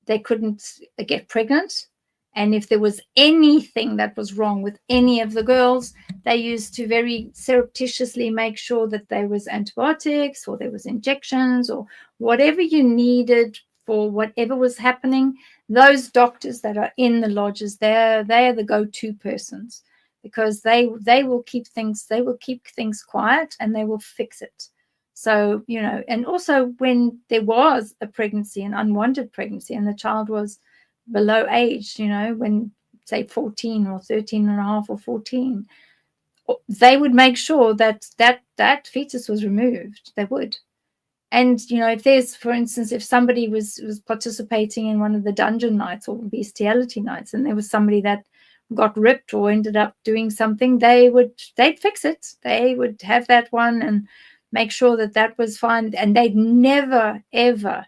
they couldn't get pregnant. And if there was anything that was wrong with any of the girls, they used to very surreptitiously make sure that there was antibiotics, or there was injections, or whatever you needed for whatever was happening. Those doctors that are in the lodges, they are the go-to persons, because they will keep things quiet, and they will fix it. So, and also when there was a pregnancy, an unwanted pregnancy, and the child was below age, when say 14 or 13 and a half or 14, they would make sure that fetus was removed. They would. And if there's, for instance, if somebody was participating in one of the dungeon nights or bestiality nights, and there was somebody that got ripped or ended up doing something, they'd fix it. They would have that one and make sure that was fine. And they'd never ever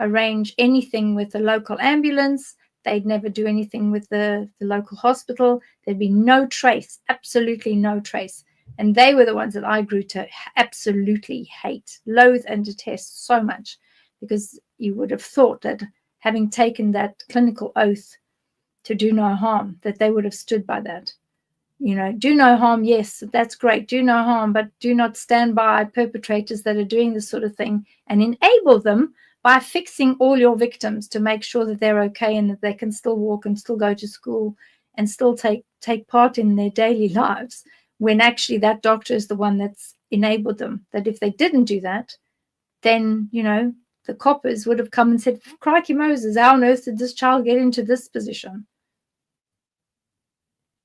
arrange anything with the local ambulance. They'd never do anything with the local hospital. There'd be no trace, absolutely no trace. And they were the ones that I grew to absolutely hate, loathe, and detest so much, because you would have thought that, having taken that clinical oath to do no harm, that they would have stood by that. Do no harm, yes, that's great, do no harm, but do not stand by perpetrators that are doing this sort of thing and enable them by fixing all your victims to make sure that they're okay, and that they can still walk and still go to school and still take part in their daily lives, when actually that doctor is the one that's enabled them. That if they didn't do that, then, the coppers would have come and said, crikey Moses, how on earth did this child get into this position?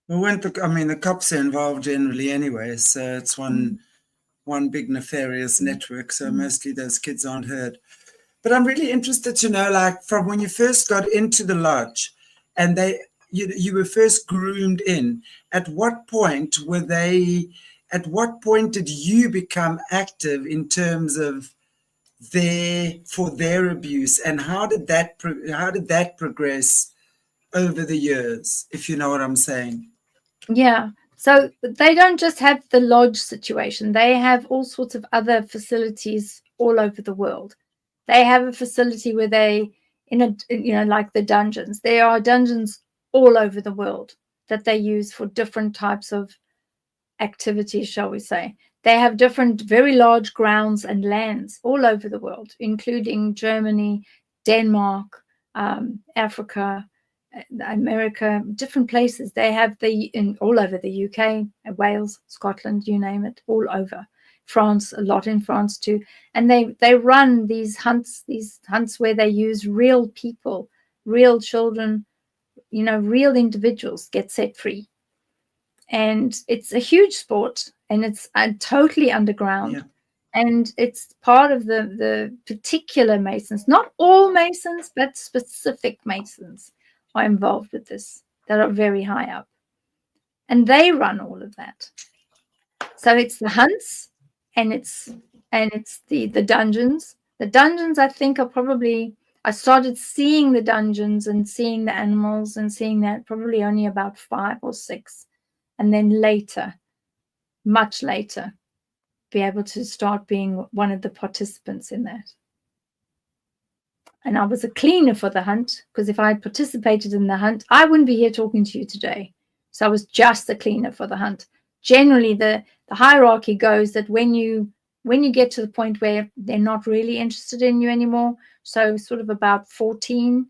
Well, the cops are involved generally anyway, so it's one big nefarious network, so mostly those kids aren't heard. But I'm really interested to know, like, from when you first got into the lodge and you were first groomed in, at what point did you become active in terms of their abuse, and how did that progress over the years, if you know what I'm saying? Yeah. So they don't just have the lodge situation. They have all sorts of other facilities all over the world. They have a facility where like the dungeons. There are dungeons all over the world that they use for different types of activities, shall we say. They have different, very large grounds and lands all over the world, including Germany, Denmark, Africa, America, different places. They have all over the UK, Wales, Scotland, you name it, all over. France, a lot in France too. And they run these hunts where they use real people, real children, real individuals get set free. And it's a huge sport, and it's totally underground. Yeah. And it's part of the particular Masons, not all Masons, but specific Masons are involved with this, that are very high up. And they run all of that. So it's the hunts, and it's the dungeons. The dungeons, I think, are probably, I started seeing the dungeons and seeing the animals and seeing that probably only about 5 or 6. And then later, much later, be able to start being one of the participants in that. And I was a cleaner for the hunt, because if I had participated in the hunt, I wouldn't be here talking to you today. So I was just a cleaner for the hunt. Generally, the hierarchy goes that when you when you get to the point where they're not really interested in you anymore, so sort of about 14,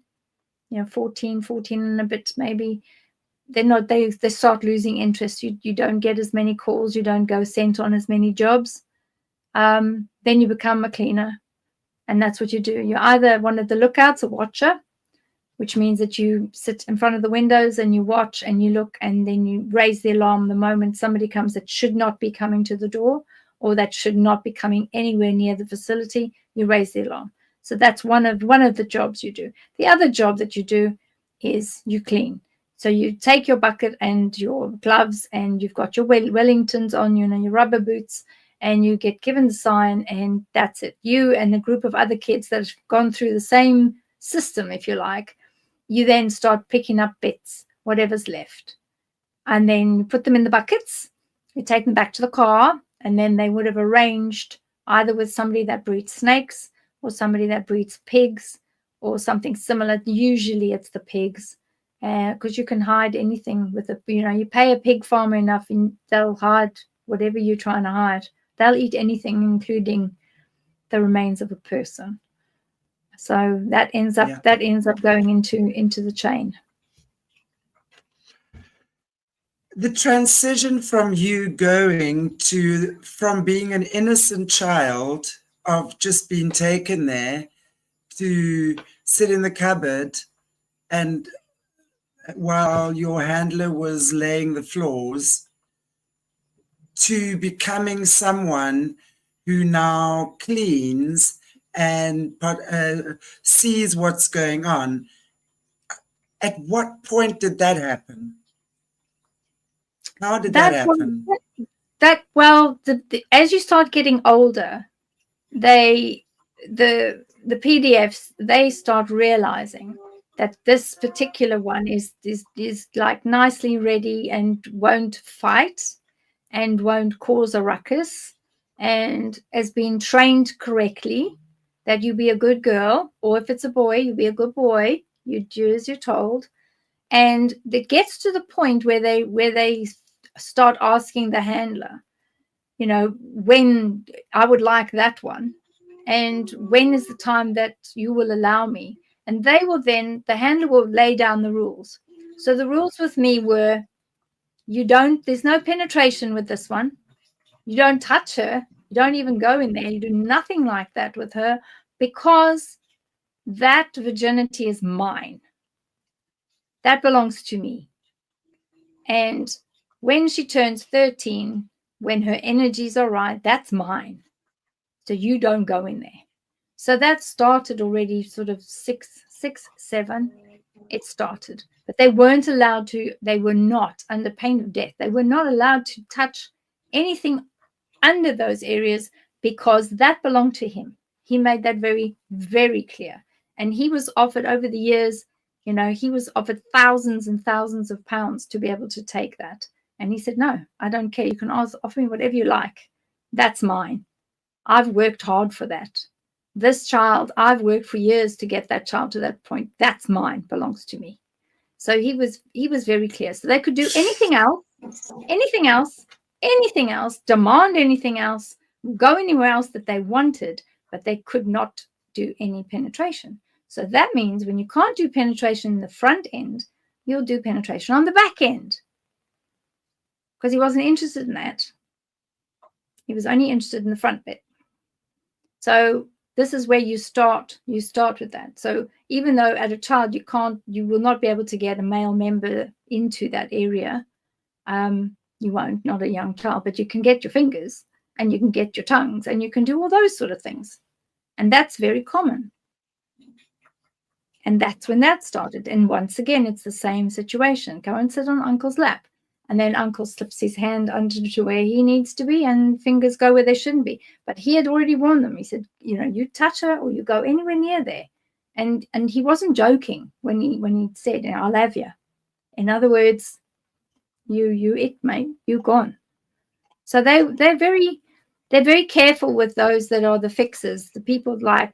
14 and a bit maybe, they start losing interest. You don't get as many calls, you don't go sent on as many jobs. Then you become a cleaner, and that's what you do. You're either one of the lookouts, a watcher, which means that you sit in front of the windows and you watch and you look, and then you raise the alarm the moment somebody comes that should not be coming to the door or that should not be coming anywhere near the facility. You raise the alarm. So that's one of the jobs you do. The other job that you do is you clean. So you take your bucket and your gloves, and you've got your Wellingtons on, your rubber boots, and you get given the sign, and that's it. You and a group of other kids that have gone through the same system, if you like, you then start picking up bits, whatever's left. And then you put them in the buckets, you take them back to the car, and then they would have arranged either with somebody that breeds snakes or somebody that breeds pigs or something similar. Usually it's the pigs, because you can hide anything with it. You pay a pig farmer enough and they'll hide whatever you're trying to hide. They'll eat anything, including the remains of a person. So that ends up going into the chain. The transition from you going from being an innocent child of just being taken there to sit in the cupboard and while your handler was laying the floors, to becoming someone who now cleans and sees what's going on. At what point did that happen? How did that happen? As you start getting older, the PDFs, they start realizing that this particular one is like nicely ready and won't fight and won't cause a ruckus and has been trained correctly, that you be a good girl, or if it's a boy, you be a good boy, you do as you're told. And it gets to the point where they start asking the handler, when I would like that one, and when is the time that you will allow me. And the handler will lay down the rules. So the rules with me were, there's no penetration with this one. You don't touch her. You don't even go in there. You do nothing like that with her, because that virginity is mine. That belongs to me. And when she turns 13, when her energies are right, that's mine. So you don't go in there. So that started already sort of 6, 7. It started. But they weren't allowed to, they were not, under pain of death, they were not allowed to touch anything under those areas, because that belonged to him. He made that very, very clear. And he was offered over the years, he was offered thousands and thousands of pounds to be able to take that. And he said, no, I don't care. You can offer me whatever you like. That's mine. I've worked hard for that. This child, I've worked for years to get that child to that point. That's mine, belongs to me. So he was very clear. So they could do anything else, demand anything else, go anywhere else that they wanted, but they could not do any penetration. So that means when you can't do penetration in the front end, you'll do penetration on the back end, because he wasn't interested in that. He was only interested in the front bit. So this is where you start with that. So even though at a child you will not be able to get a male member into that area, you won't, not a young child, but you can get your fingers and you can get your tongues and you can do all those sort of things. And that's very common. And that's when that started. And once again, it's the same situation. Go and sit on Uncle's lap. And then Uncle slips his hand under to where he needs to be, and fingers go where they shouldn't be. But he had already warned them. He said, you touch her or you go anywhere near there. And he wasn't joking when he said, I'll have you. In other words, you it, mate, you gone. So they're very careful with those that are the fixers. The people like,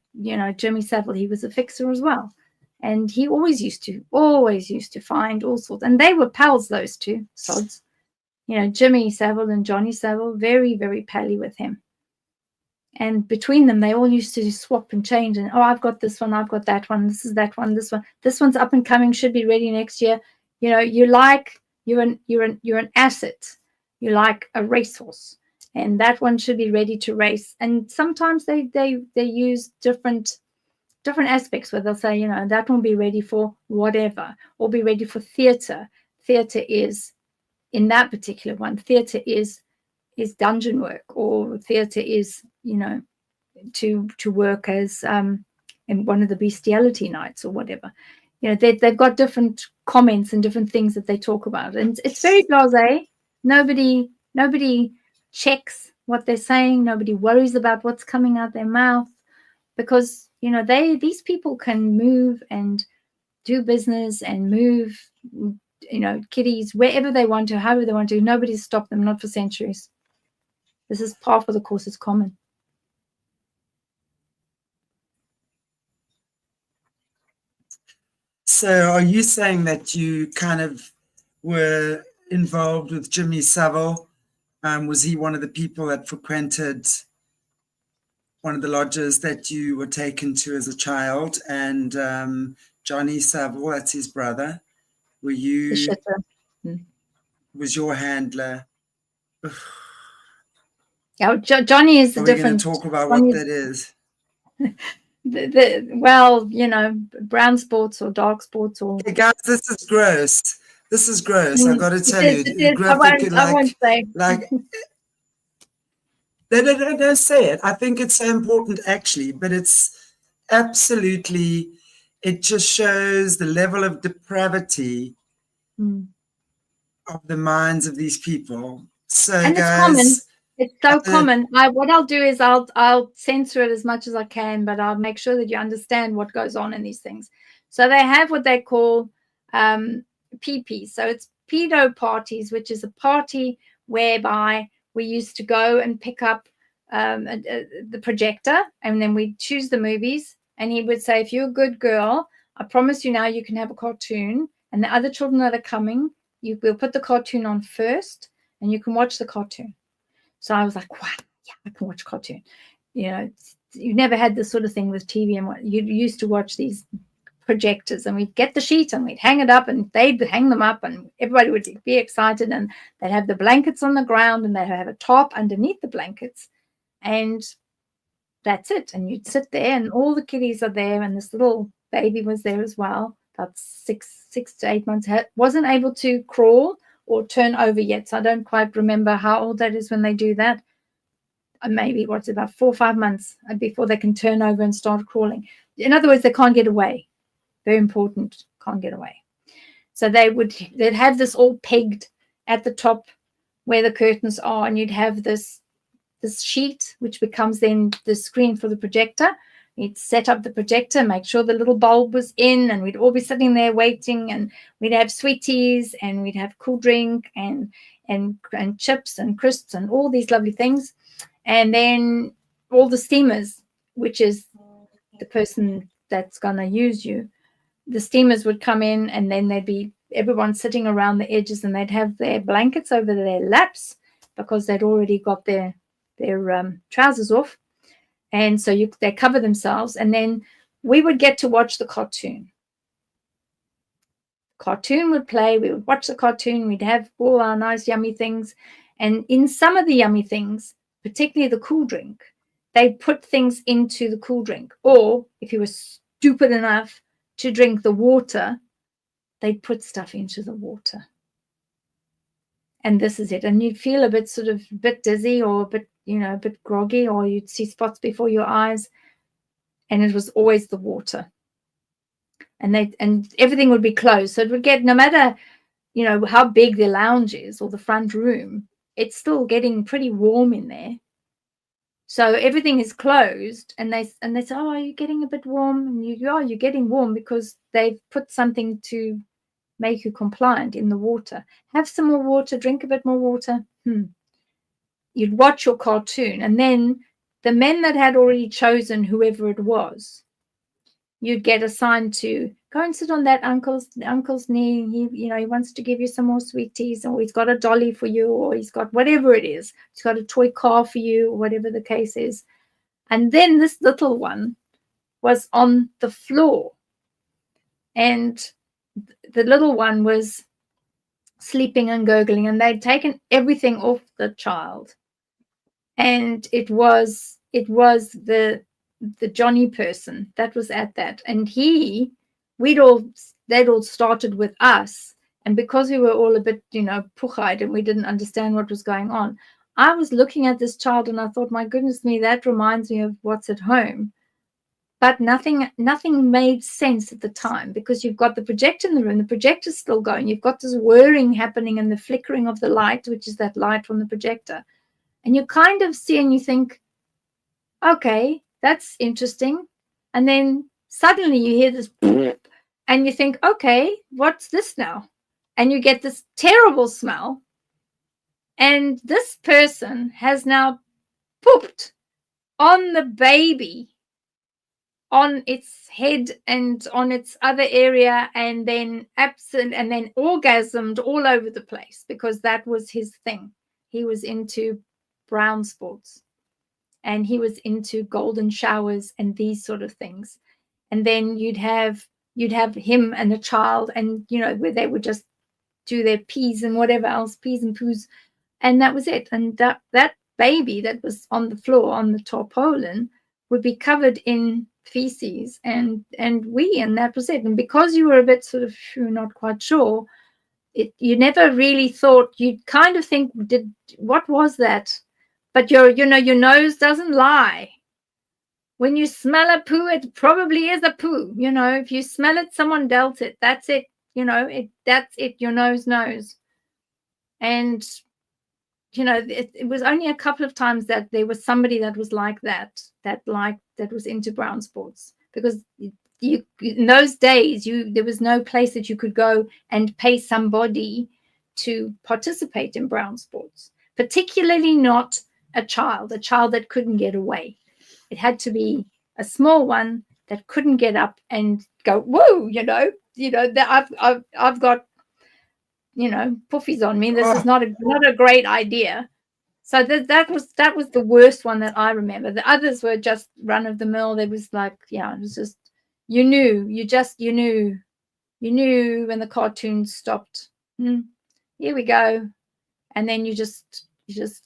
Jimmy Savile, he was a fixer as well. And he always used to find all sorts. And they were pals, those two sods. Jimmy Savile and Johnny Savile, very, very pally with him. And between them, they all used to swap and change. And, oh, I've got this one, I've got that one, this is that one, this one's up and coming, should be ready next year. You know, you're an asset. You're like a racehorse, and that one should be ready to race. And sometimes they use different aspects where they'll say, you know, that one be ready for whatever, or be ready for theater. Theater is, in that particular one, theater is dungeon work, or theater is, you know, to work as in one of the bestiality nights or whatever. You know, they've got different comments and different things that they talk about, and it's very blasé. Nobody checks what they're saying. Nobody worries about what's coming out their mouth, because, you know, these people can move and do business and move, you know, kitties wherever they want to, however they want to. Nobody's stopped them, not for centuries. This is par for the course. It's common. So are you saying that you kind of were involved with Jimmy Savile? Was he one of the people that frequented one of the lodges that you were taken to as a child? And Johnny Savile, that's his brother. Were you, was your handler? Yeah, Johnny is the different. Are we going to talk about what that is? Well, you know, brown sports or dark sports or. Hey guys, this is gross. This is gross. I got to tell you, graphic, I won't say. Like, don't say it. I think it's so important, actually, but it's absolutely. It just shows the level of depravity of the minds of these people. So, and guys, it's common. It's so common. What I'll do is I'll censor it as much as I can, but I'll make sure that you understand what goes on in these things. So they have what they call PP. So it's pedo parties, which is a party whereby we used to go and pick up the projector, and then we'd choose the movies. And he would say, if you're a good girl, I promise you now you can have a cartoon. And the other children that are coming, we'll put the cartoon on first, and you can watch the cartoon. So I was like, wow, yeah, I can watch cartoon. You know, you never had this sort of thing with TV, and what you used to watch these projectors, and we'd get the sheet and we'd hang it up, and they'd hang them up, and everybody would be excited, and they'd have the blankets on the ground, and they'd have a tarp underneath the blankets, and that's it. And you'd sit there, and all the kiddies are there, and this little baby was there as well, about 6 to 8 months, wasn't able to crawl or turn over yet. So I don't quite remember how old that is when they do that. Maybe about 4 or 5 months before they can turn over and start crawling. In other words, they can't get away. Very important, can't get away. So they'd have this all pegged at the top where the curtains are, and you'd have this sheet, which becomes then the screen for the projector. You'd set up the projector, make sure the little bulb was in, and we'd all be sitting there waiting, and we'd have sweeties, and we'd have cool drink and chips and crisps and all these lovely things. And then all the steamers, which is the person that's going to use you, the steamers would come in, and then there'd be everyone sitting around the edges, and they'd have their blankets over their laps because they'd already got their trousers off. And so they cover themselves, and then we would get to watch the cartoon. Cartoon would play, we would watch the cartoon, we'd have all our nice yummy things. And in some of the yummy things, particularly the cool drink, they'd put things into the cool drink. Or if you were stupid enough to drink the water, they'd put stuff into the water. And this is it. And you'd feel a bit dizzy, or a bit groggy, or you'd see spots before your eyes. And it was always the water. And everything would be closed. So it would get, no matter, how big the lounge is or the front room, it's still getting pretty warm in there. So everything is closed, and they say, oh, are you getting a bit warm? And you go, oh, you're getting warm because they've put something to make you compliant in the water. Have some more water, drink a bit more water. You'd watch your cartoon, and then the men that had already chosen whoever it was, you'd get assigned to go and sit on that uncle's knee. He wants to give you some more sweeties, or he's got a dolly for you, or he's got whatever it is. He's got a toy car for you, or whatever the case is. And then this little one was on the floor, and the little one was sleeping and gurgling, and they'd taken everything off the child, and it was the Johnny person that was at that, and they'd all started with us, and because we were all a bit, puchite, and we didn't understand what was going on, I was looking at this child and I thought, my goodness me, that reminds me of what's at home. But nothing made sense at the time, because you've got the projector in the room, the projector's still going, you've got this whirring happening and the flickering of the light, which is that light from the projector. And you kind of see and you think, okay, that's interesting. And then suddenly you hear this and you think, okay, what's this now? And you get this terrible smell. And this person has now pooped on the baby, on its head and on its other area, and then absent, and then orgasmed all over the place, because that was his thing. He was into brown sports, and he was into golden showers and these sort of things. And then you'd have him and the child, and where they would just do their pees and whatever else, pees and poos, and that was it. And that baby that was on the floor on the tarpaulin would be covered in feces and wee, and that was it. And because you were a bit sort of not quite sure, you never really thought, you'd kind of think, what was that? But your nose doesn't lie. When you smell a poo, it probably is a poo. If you smell it, someone dealt it. That's it. That's it. Your nose knows. And it was only a couple of times that there was somebody that was like that was into brown sports, because in those days there was no place that you could go and pay somebody to participate in brown sports, particularly not a child that couldn't get away. It had to be a small one that couldn't get up and go, whoa, that I've got puffies on me. This is not a great idea. So that was the worst one that I remember. The others were just run of the mill. There was it was just, you knew when the cartoons stopped. Here we go. And then you just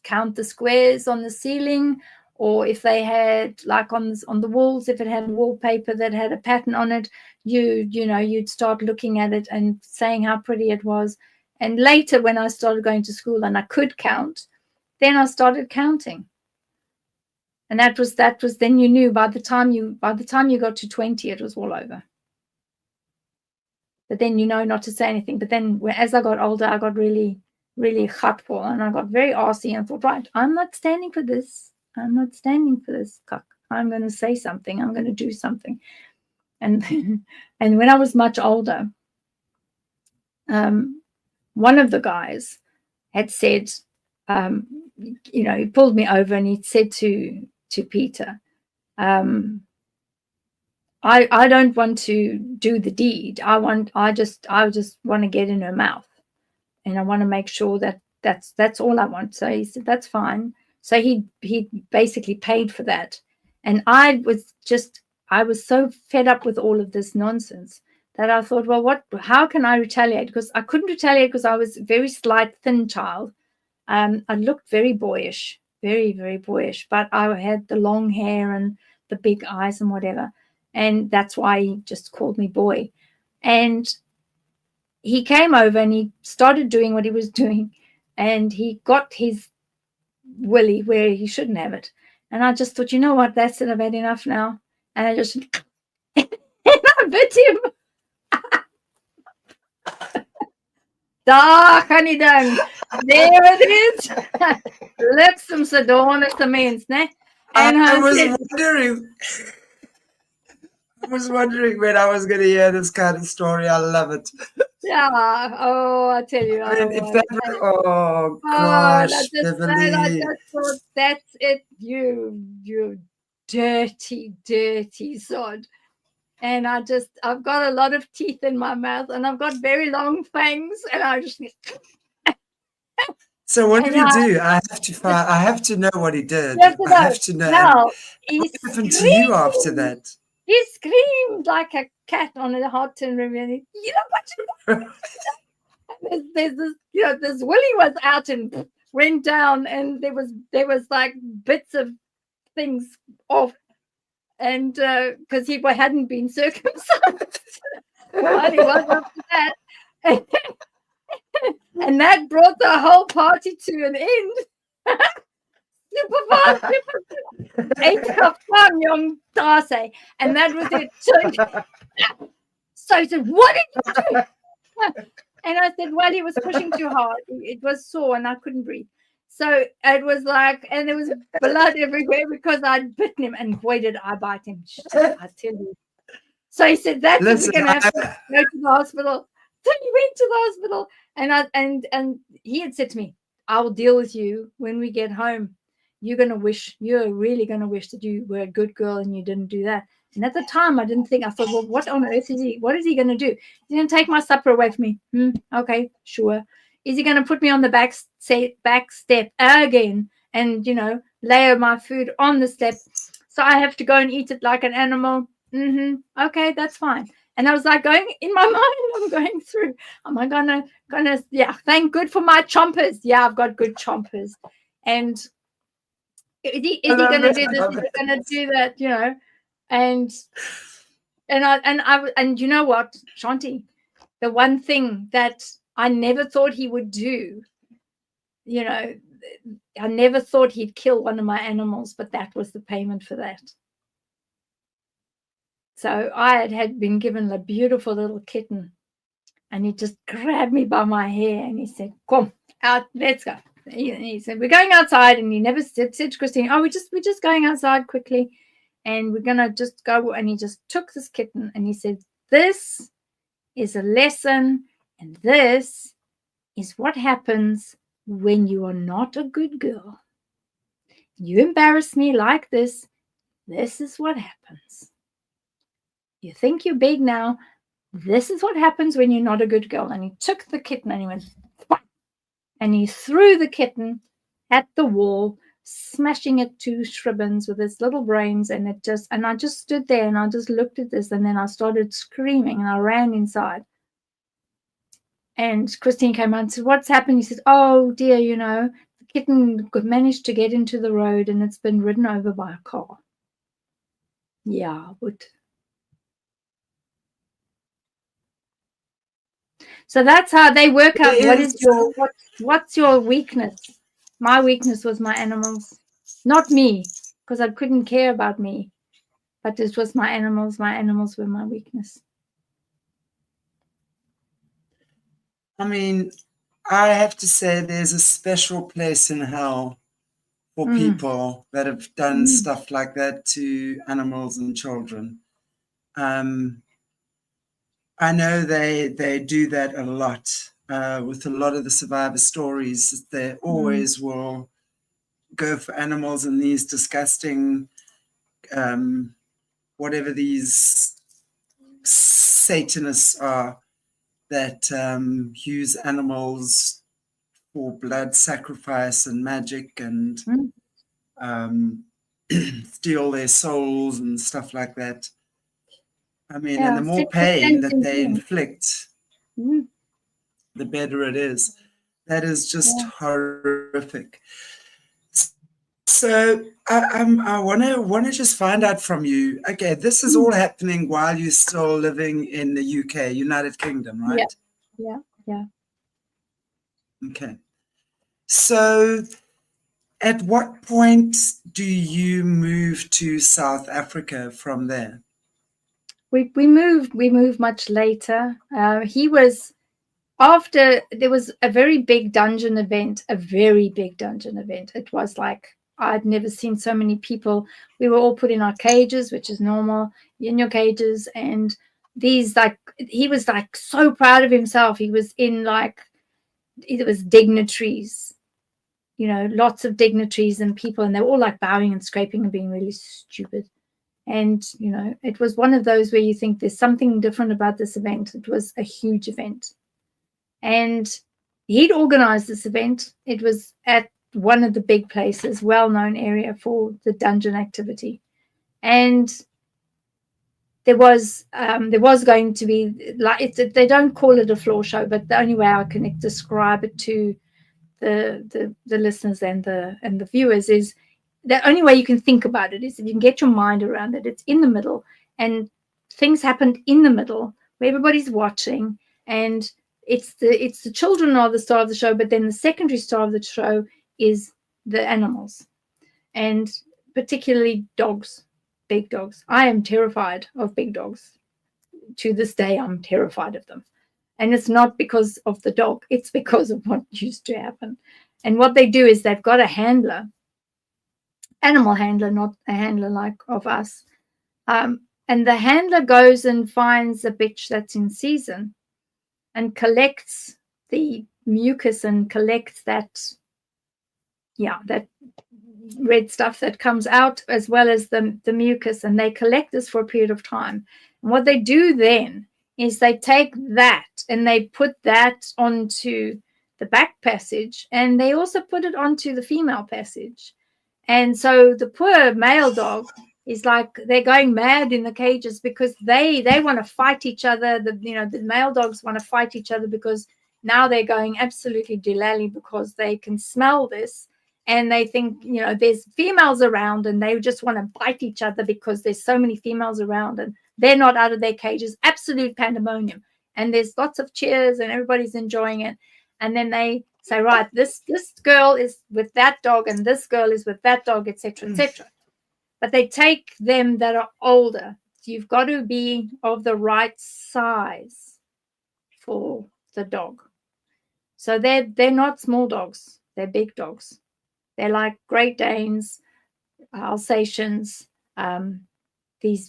count the squares on the ceiling, or if they had, like on the walls, if it had wallpaper that had a pattern on it, you'd start looking at it and saying how pretty it was. And later, when I started going to school and I could count, then I started counting. And that was then you knew by the time you got to 20, it was all over. But then not to say anything. But then as I got older, I got really, really hurtful, and I got very arsy and thought, right, I'm not standing for this. I'm not standing for this cuck. I'm going to say something. I'm going to do something. And and when I was much older, one of the guys had said, he pulled me over and he said to Peter, I don't want to do the deed. I just want to get in her mouth, and I want to make sure that's all I want. So he said, that's fine. So he basically paid for that. And I was so fed up with all of this nonsense that I thought, well, how can I retaliate? Because I couldn't retaliate because I was a very slight, thin child. I looked very boyish, very, very boyish, but I had the long hair and the big eyes and whatever. And that's why he just called me boy. And he came over and he started doing what he was doing, and he got his willy where he shouldn't have it. And I just thought, you know what, that's it, I've had enough now. And I just and I bit him. Dag, honey dang. There it is. Let's some Sedona cements, ne? And I was wondering when I was going to hear this kind of story. I love it. Yeah. Oh, I tell you. Gosh, I just thought, that's it. You dirty, dirty sod. And I've got a lot of teeth in my mouth, and I've got very long fangs, and I just So what And did he do? I have to find. I have to know what he did. you have to I know. have to know. And Well, he what happened to you after screamed. that? He screamed like a cat on a hot tin river. You know what? There's this, you know, this willy was out and went down, and there was like bits of things off, and because he hadn't been circumcised while he was up to that, and that brought the whole party to an end. Super fast, super fun, young Darcy, and that was it. So he said, "What did you do?" And I said, "Well, he was pushing too hard. It was sore, and I couldn't breathe." So it was like, and there was blood everywhere because I'd bitten him. And boy, did I bite him! I tell you. So he said, "That's it. We're going to have to go to the hospital." So he went to the hospital, and he had said to me, "I will deal with you when we get home. You're really going to wish that you were a good girl and you didn't do that." And at the time, I didn't think. I thought, well, what on earth is he? What is he going to do? He's going to take my supper away from me. Okay, sure. Is he going to put me on the back step again and, you know, layer my food on the step so I have to go and eat it like an animal? Okay, that's fine. And I was like going in my mind, I'm going through, am I gonna thank good for my chompers. Yeah, I've got good chompers. And is he gonna do this? Is he gonna do that? You know, and you know what, Shanti, the one thing that I never thought he would do, you know, I never thought he'd kill one of my animals, but that was the payment for that. So I had been given a beautiful little kitten, and he just grabbed me by my hair and he said, "Come out, let's go." He said, "We're going outside," and he never said to Christine, "Oh, we're just going outside quickly, and we're gonna just go." And he just took this kitten and he said, "This is a lesson, and this is what happens when you are not a good girl. You embarrass me like this. This is what happens. You think you're big now. This is what happens when you're not a good girl." And he took the kitten and he went, and he threw the kitten at the wall, smashing it to shribbons with its little brains. And I just stood there and I just looked at this, and then I started screaming and I ran inside. And Christine came out and said, "What's happened?" He said, "Oh dear, you know, the kitten managed to get into the road and it's been ridden over by a car." Yeah, but so that's how they work out what's your weakness. My weakness was my animals, not me, because I couldn't care about me, but it was my animals. My animals were my weakness. I mean, I have to say there's a special place in hell for people that have done stuff like that to animals and children. I know they do that a lot with a lot of the survivor stories. They always will go for animals in these disgusting, whatever these Satanists are, that use animals for blood sacrifice and magic and steal their souls and stuff like that. I mean, and the more pain that they inflict, the better it is. That is just horrific. So I want to just find out from you. Okay, this is all happening while you're still living in the UK, United Kingdom, right? Yeah. Okay. So at what point do you move to South Africa from there? We moved much later. He was after there was a very big dungeon event. It was like I'd never seen so many people. We were all put in our cages, which is normal, in your cages. And these, like, he was like so proud of himself. He was in like, it was dignitaries, you know, lots of dignitaries and people, and they were all like bowing and scraping and being really stupid. And, you know, it was one of those where you think there's something different about this event. It was a huge event. And he'd organized this event. It was at one of the big places, well-known area for the dungeon activity. And there was going to be, like, they don't call it a floor show, but the only way I can describe it to the listeners and the viewers is the only way you can think about it is if you can get your mind around it. It's in the middle, and things happened in the middle where everybody's watching, and it's the children are the star of the show, but then the secondary star of the show is the animals, and particularly dogs, big dogs. I am terrified of big dogs. To this day, I'm terrified of them. And it's not because of the dog, it's because of what used to happen. And what they do is they've got a handler, animal handler, not a handler like of us. And the handler goes and finds a bitch that's in season and collects the mucus and collects that red stuff that comes out, as well as the mucus, and they collect this for a period of time. And what they do then is they take that and they put that onto the back passage, and they also put it onto the female passage. And so the poor male dog is like, they're going mad in the cages because they want to fight each other. The male dogs want to fight each other because now they're going absolutely dilally because they can smell this. And they think, there's females around, and they just want to bite each other because there's so many females around and they're not out of their cages. Absolute pandemonium. And there's lots of cheers and everybody's enjoying it. And then they say, right, this girl is with that dog and this girl is with that dog, etc., etc. But they take them that are older. You've got to be of the right size for the dog. So they're not small dogs. They're big dogs. They're like Great Danes, Alsatians. They need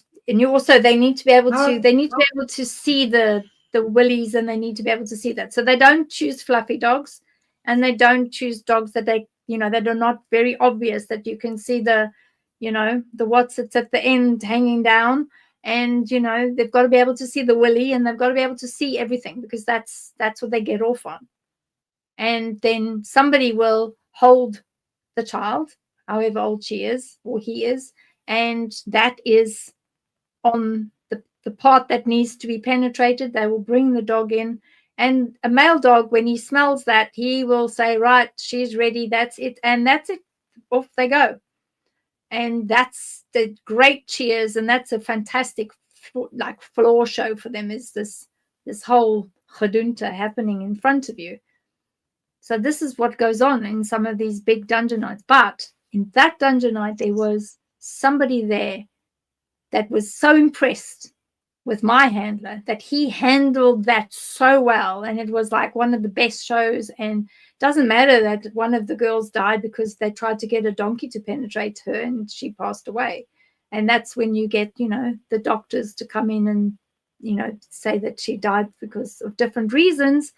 to be able to see the willies, and they need to be able to see that. So they don't choose fluffy dogs, and they don't choose dogs that that are not very obvious, that you can see the what's that's at the end hanging down, and they've got to be able to see the willy, and they've got to be able to see everything, because that's what they get off on. And then somebody will hold the child, however old she is or he is, and that is on the part that needs to be penetrated. They will bring the dog in, and a male dog, when he smells that, he will say, right, she's ready, that's it, and that's it, off they go. And that's the great cheers, and that's a fantastic floor show for them, is this whole gedunte happening in front of you. So this is what goes on in some of these big dungeon nights. But in that dungeon night, there was somebody there that was so impressed with my handler that he handled that so well. And it was like one of the best shows. And it doesn't matter that one of the girls died because they tried to get a donkey to penetrate her and she passed away. And that's when you get, the doctors to come in and, say that she died because of different reasons.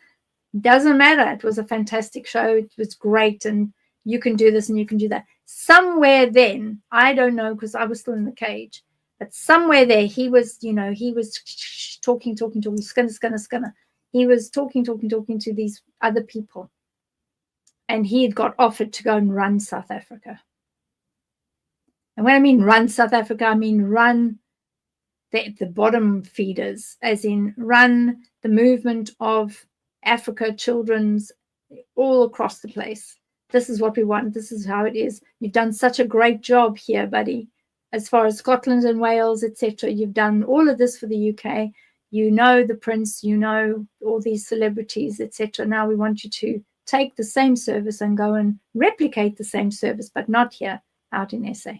Doesn't matter. It was a fantastic show. It was great. And you can do this and you can do that. Somewhere then, I don't know, because I was still in the cage, but somewhere there he was, he was talking, skinner. He was talking to these other people. And he had got offered to go and run South Africa. And when I mean run South Africa, I mean run the bottom feeders, as in run the movement of Africa children's all across the place. This is what we want. This is how it is. You've done such a great job here, buddy. As far as Scotland and Wales, etc., you've done all of this for the UK. The Prince, all these celebrities, etc. Now we want you to take the same service and go and replicate the same service, but not here, out in SA.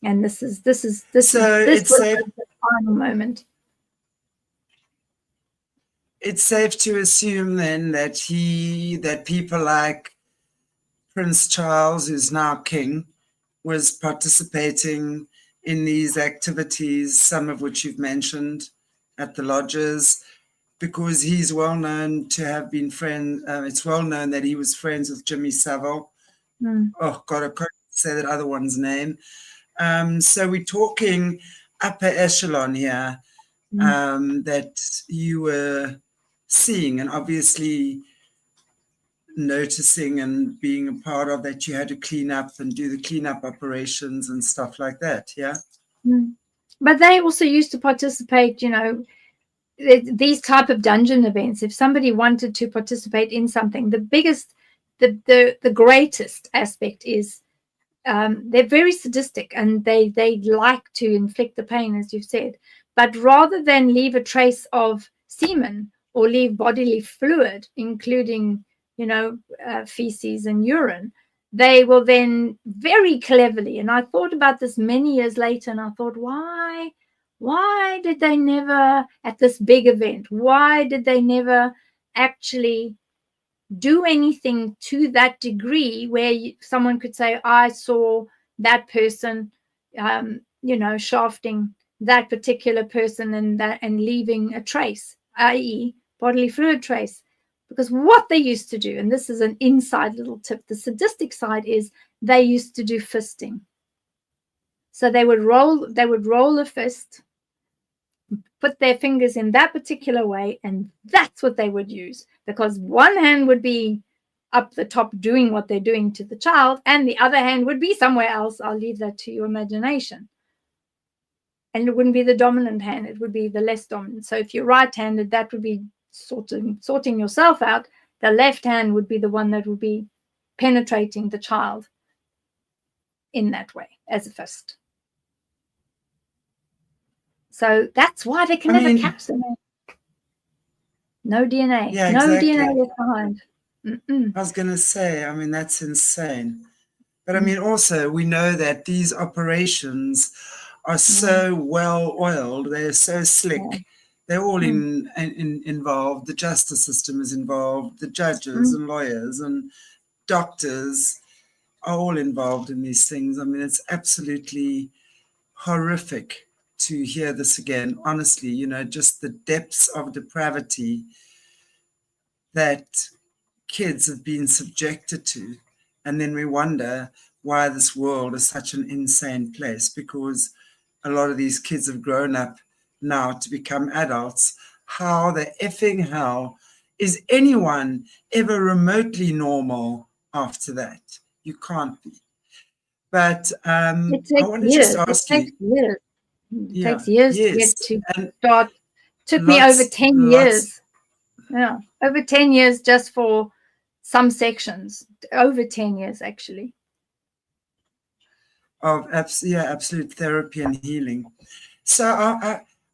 And this was the final moment. It's safe to assume then that people like Prince Charles, who's now king, was participating in these activities, some of which you've mentioned at the lodges, because he's well known to have been friends. It's well known that he was friends with Jimmy Savile. Oh God, I can't say that other one's name. So we're talking upper echelon here. That you were seeing and obviously noticing and being a part of that, you had to clean up and do the cleanup operations and stuff like that. Yeah. But they also used to participate, these type of dungeon events. If somebody wanted to participate in something, the greatest aspect is they're very sadistic, and they like to inflict the pain, as you've said. But rather than leave a trace of semen or leave bodily fluid, including feces and urine, they will then very cleverly, and I thought about this many years later, and I thought, why did they never, at this big event, why did they never actually do anything to that degree where someone could say, I saw that person, shafting that particular person and leaving a trace, i.e. bodily fluid trace? Because what they used to do, and this is an inside little tip, the sadistic side is they used to do fisting. So they would roll a fist, put their fingers in that particular way, and that's what they would use, because one hand would be up the top doing what they're doing to the child, and the other hand would be somewhere else. I'll leave that to your imagination. And it wouldn't be the dominant hand, it would be the less dominant. So if you're right-handed, that would be sorting yourself out. The left hand would be the one that would be penetrating the child in that way as a fist. So that's why they can never catch them. No DNA. Yeah, no exactly. DNA left behind. I was going to say, that's insane. But also we know that these operations are so well oiled. They're so slick. Yeah. They're all involved. The justice system is involved. The judges and lawyers and doctors are all involved in these things. It's absolutely horrific to hear this again. Honestly, just the depths of depravity that kids have been subjected to. And then we wonder why this world is such an insane place, because a lot of these kids have grown up now to become adults. How the effing hell is anyone ever remotely normal after that? You can't be. But I want to just ask you. It takes years to get to start. Took me over 10 years. Yeah, over 10 years just for some sections. Over 10 years, actually. Of absolute therapy and healing. So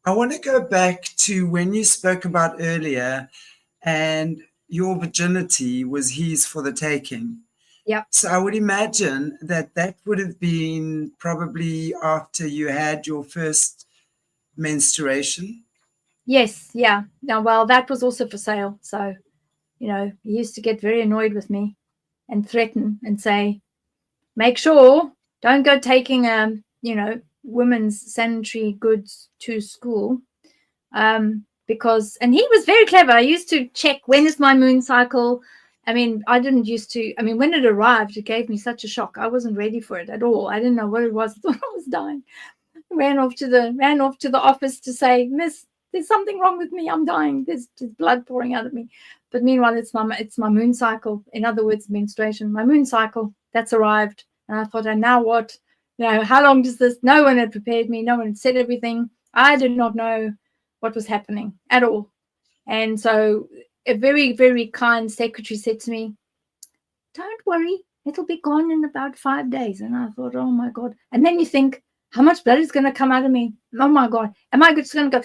I want to go back to when you spoke about earlier, and your virginity was his for the taking. Yeah. So I would imagine that would have been probably after you had your first menstruation. Yes. Yeah. Now, well, that was also for sale. So, he used to get very annoyed with me and threaten and say, make sure, don't go taking, women's sanitary goods to school. Because, and he was very clever. I used to check, when is my moon cycle? I didn't used to, when it arrived, it gave me such a shock. I wasn't ready for it at all. I didn't know what it was. I thought I was dying. Ran off to the office to say, Miss, there's something wrong with me. I'm dying. There's blood pouring out of me. But meanwhile, it's my moon cycle. In other words, menstruation. My moon cycle, that's arrived. And I thought, and now what? How long does this? No one had prepared me. No one had said everything. I did not know what was happening at all. And so a very, very kind secretary said to me, don't worry, it'll be gone in about 5 days. And I thought, oh my God. And then you think, how much blood is going to come out of me? Oh my God. Am I just going to go,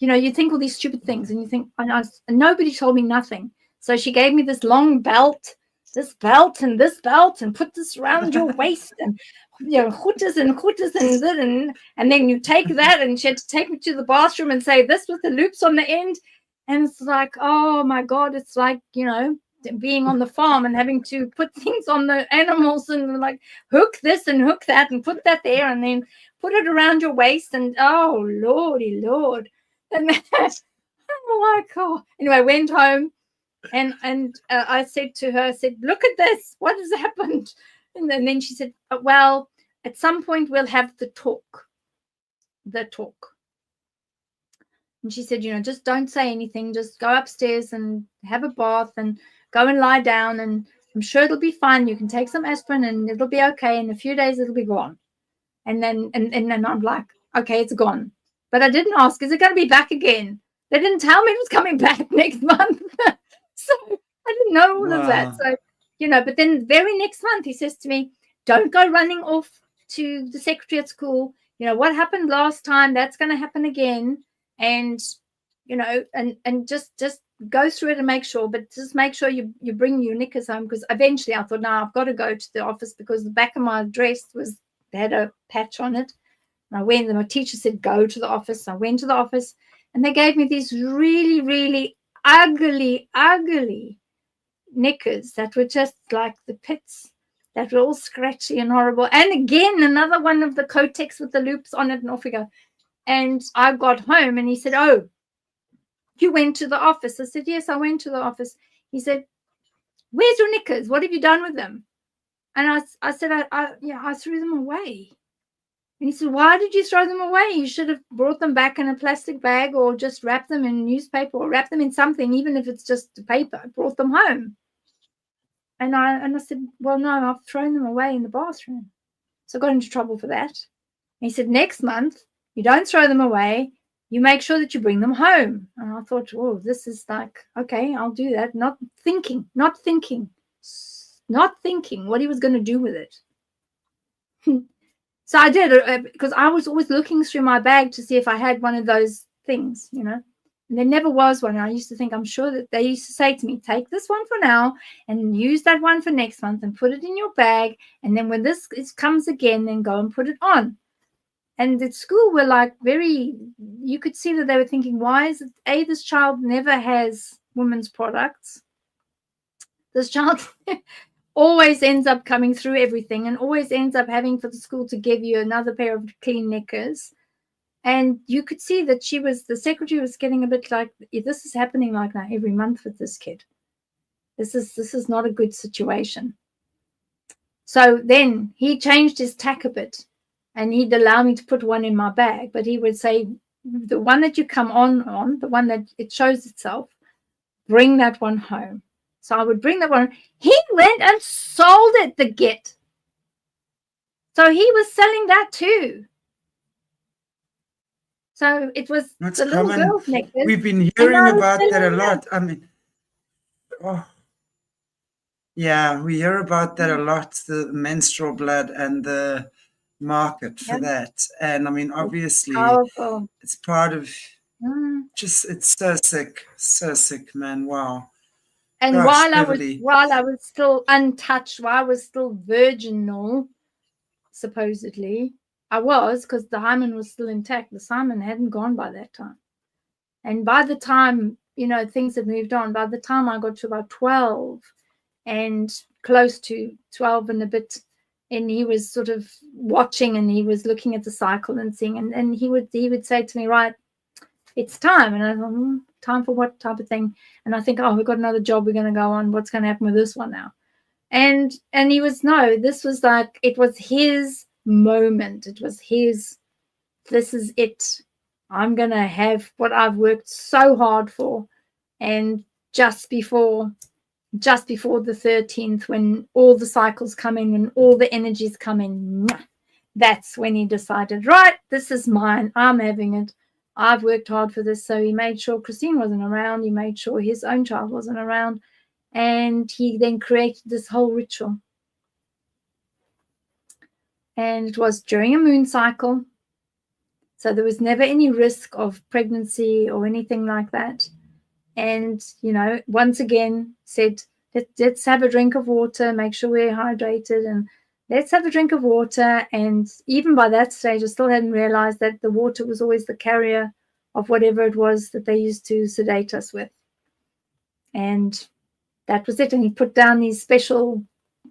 you think all these stupid things, and you think, and nobody told me nothing. So she gave me this long belt, and put this around your waist, and chutas and then you take that, and she had to take me to the bathroom and say this with the loops on the end. And it's like, oh my God, it's like, being on the farm and having to put things on the animals and like hook this and hook that and put that there and then put it around your waist, and oh Lordy Lord. And oh my God. Anyway, I went home and I said to her, look at this, what has happened? And then she said, well, at some point we'll have the talk. And she said, just don't say anything. Just go upstairs and have a bath and go and lie down. And I'm sure it'll be fine. You can take some aspirin and it'll be okay. In a few days, it'll be gone. And then I'm like, okay, it's gone. But I didn't ask, is it going to be back again? They didn't tell me it was coming back next month. So I didn't know all of that. So, but then the very next month he says to me, don't go running off to the secretary at school. What happened last time, that's going to happen again. And, and just go through it and make sure, but just make sure you bring your knickers home. Because eventually I thought, no, I've got to go to the office because the back of my dress had a patch on it. And I went, and my teacher said, go to the office. I went to the office and they gave me these really, really ugly knickers that were just like the pits, that were all scratchy and horrible. And again, another one of the Kotex with the loops on it, and off we go. And I got home and he said, oh, you went to the office? I said, yes, I went to the office. He said, where's your knickers? What have you done with them? And I said, I threw them away. And he said, why did you throw them away? You should have brought them back in a plastic bag or just wrap them in newspaper or wrap them in something, even if it's just paper. I brought them home. And I said, well, no, I've thrown them away in the bathroom. So I got into trouble for that. And he said, next month, you don't throw them away. You make sure that you bring them home. And I thought, oh, this is like, okay, I'll do that. Not thinking what he was going to do with it. So I did, because I was always looking through my bag to see if I had one of those things, and there never was one. And I used to think, I'm sure that they used to say to me, take this one for now and use that one for next month and put it in your bag. And then when this comes again, then go and put it on. And at school were like you could see that they were thinking, why is it, this child never has women's products. This child always ends up coming through everything and always ends up having for the school to give you another pair of clean knickers. And you could see that the secretary was getting a bit like, this is happening like now every month with this kid. This is not a good situation. So then he changed his tack a bit and he'd allow me to put one in my bag, but he would say, the one that you come on, the one that it shows itself, bring that one home. So I would bring that one. He went and sold it, the git. So he was selling that too. So it was That's the little girl's necklace. We've been hearing about that a lot. I mean, yeah, we hear about that a lot, the menstrual blood and the market for that. And I mean, obviously, it's part of it's so sick, man. Wow. And gosh, while I was still untouched, while I was still virginal, supposedly, I was, because the hymen was still intact. The semen hadn't gone by that time. And by the time, things had moved on, by the time I got to about 12 and close to 12 and a bit, and he was sort of watching and he was looking at the cycle and seeing, and he would say to me, right, it's time. And I thought, time for what type of thing? And I think, we've got another job we're going to go on. What's going to happen with this one now? And he was, this was like, it was his moment. It was this is it. I'm going to have what I've worked so hard for. And just before the 13th, when all the cycles come in, when all the energies come in, that's when he decided, right, this is mine. I'm having it. I've worked hard for this. So he made sure Christine wasn't around. He made sure his own child wasn't around. And he then created this whole ritual. And it was during a moon cycle. So there was never any risk of pregnancy or anything like that. And, once again said, let's have a drink of water, make sure we're hydrated, and let's have a drink of water. And even by that stage, I still hadn't realized that the water was always the carrier of whatever it was that they used to sedate us with. And that was it. And he put down these special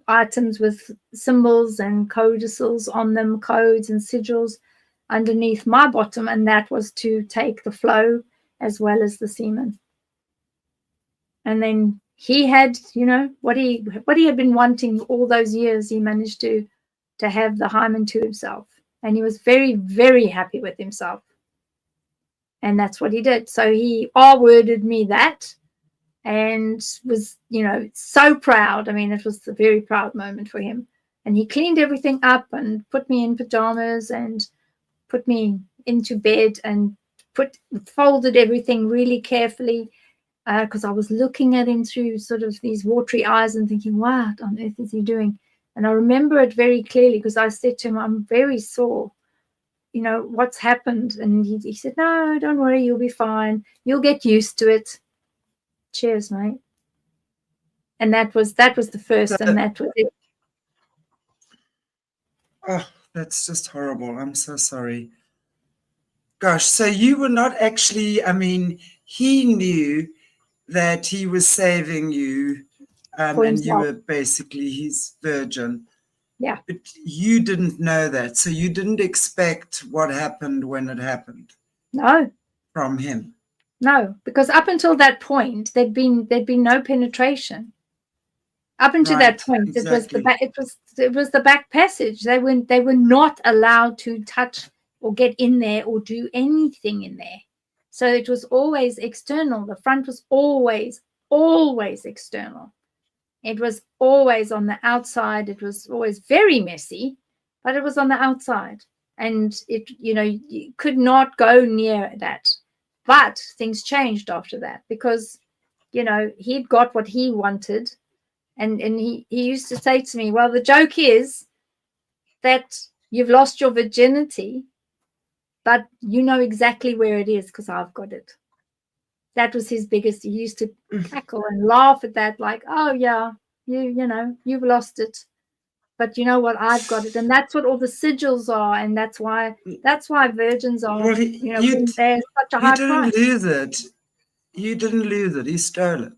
items with symbols and codicils on them, codes and sigils underneath my bottom. And that was to take the flow as well as the semen. And then he had, what he had been wanting all those years, he managed to have the hymen to himself. And he was very, very happy with himself. And that's what he did. So he R-worded me that and was, you know, so proud. I mean, it was a very proud moment for him. And he cleaned everything up and put me in pajamas and put me into bed and folded everything really carefully, because I was looking at him through sort of these watery eyes and thinking, what on earth is he doing? And I remember it very clearly because I said to him, I'm very sore. You know, what's happened? And he said, no, don't worry, you'll be fine. You'll get used to it. Cheers, mate. And that was the first, and that was it. Oh, that's just horrible. I'm so sorry. Gosh, so you were not actually, I mean, he knew that he was saving you, and you were basically his virgin. Yeah. But you didn't know that. So you didn't expect what happened when it happened. No. From him. No, because up until that point, there'd been no penetration. Up until that point, exactly. it was the back passage. They were not allowed to touch or get in there or do anything in there. So it was always external. The front was always external. It was always on the outside. It was always very messy, but it was on the outside. And it, you know, you could not go near that. But things changed after that because, you know, he'd got what he wanted. And he used to say to me, well, the joke is that you've lost your virginity, but you know exactly where it is because I've got it. That was his biggest. He used to cackle and laugh at that, like, oh, yeah, you know, you've lost it. But you know what? I've got it. And that's what all the sigils are. And that's why virgins are, well, they're such a high price. You didn't lose it. You didn't lose it. He stole it.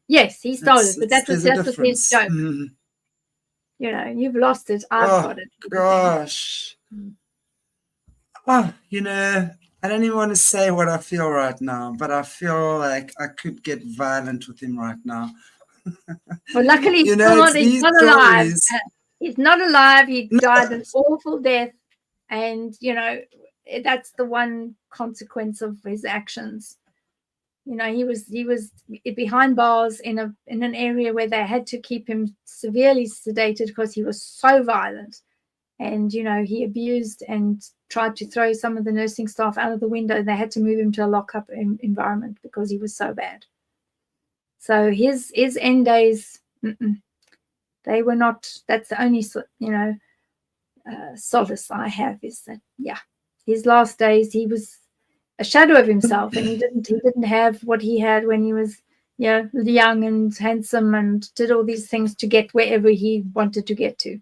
Yes, he stole it, but that was his joke. Mm-hmm. You know, you've lost it. I've got it. Gosh. Oh, you know, I don't even want to say what I feel right now, but I feel like I could get violent with him right now. Well, luckily, he's not alive. He's not alive. He died an awful death. And, you know, that's the one consequence of his actions. You know, he was behind bars in an area where they had to keep him severely sedated because he was so violent. And, you know, he abused and tried to throw some of the nursing staff out of the window. They had to move him to a lockup environment because he was so bad. So his end days, they were not. That's the only, you know, solace I have is that, yeah, his last days, he was a shadow of himself, and he didn't have what he had when he was, yeah, young and handsome and did all these things to get wherever he wanted to get to.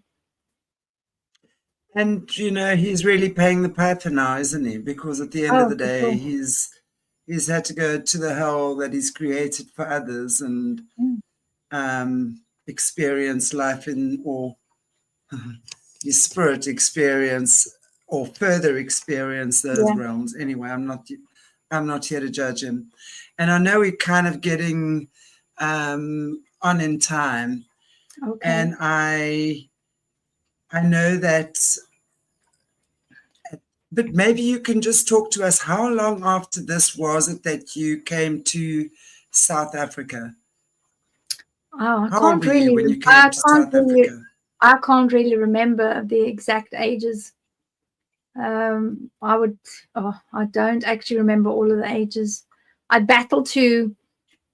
And you know, he's really paying the piper now, isn't he? Because at the end of the day, he's had to go to the hell that he's created for others and experience life or his spirit experience or further experience those realms. Anyway, I'm not here to judge him. And I know we're kind of getting on in time. Okay. And I know that, but maybe you can just talk to us. How long after this was it that you came to South Africa? Oh, I can't really remember the exact ages. I don't actually remember all of the ages. I battled to,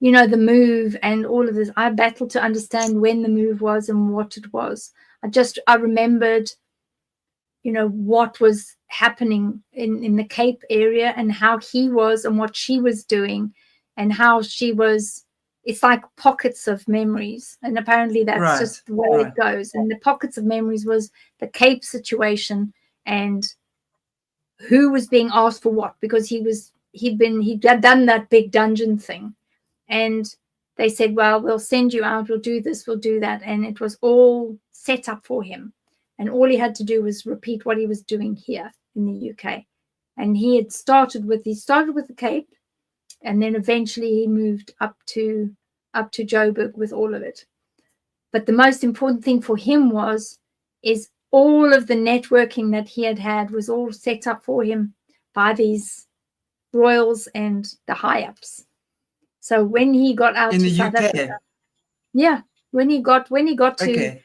you know, the move and all of this. I battled to understand when the move was and what it was. I remembered, you know, what was happening in the Cape area and how he was and what she was doing and how she was. It's like pockets of memories, and apparently that's just the way it goes. And the pockets of memories was the Cape situation and who was being asked for what, because he'd done that big dungeon thing, and they said, well, we'll send you out, we'll do this, we'll do that, and it was all set up for him, and all he had to do was repeat what he was doing here in the UK. And he started with the Cape, and then eventually he moved up to Joburg with all of it. But the most important thing for him is all of the networking that he had was all set up for him by these royals and the high-ups. So when he got out in to the South UK. Africa, yeah, when he got to Okay.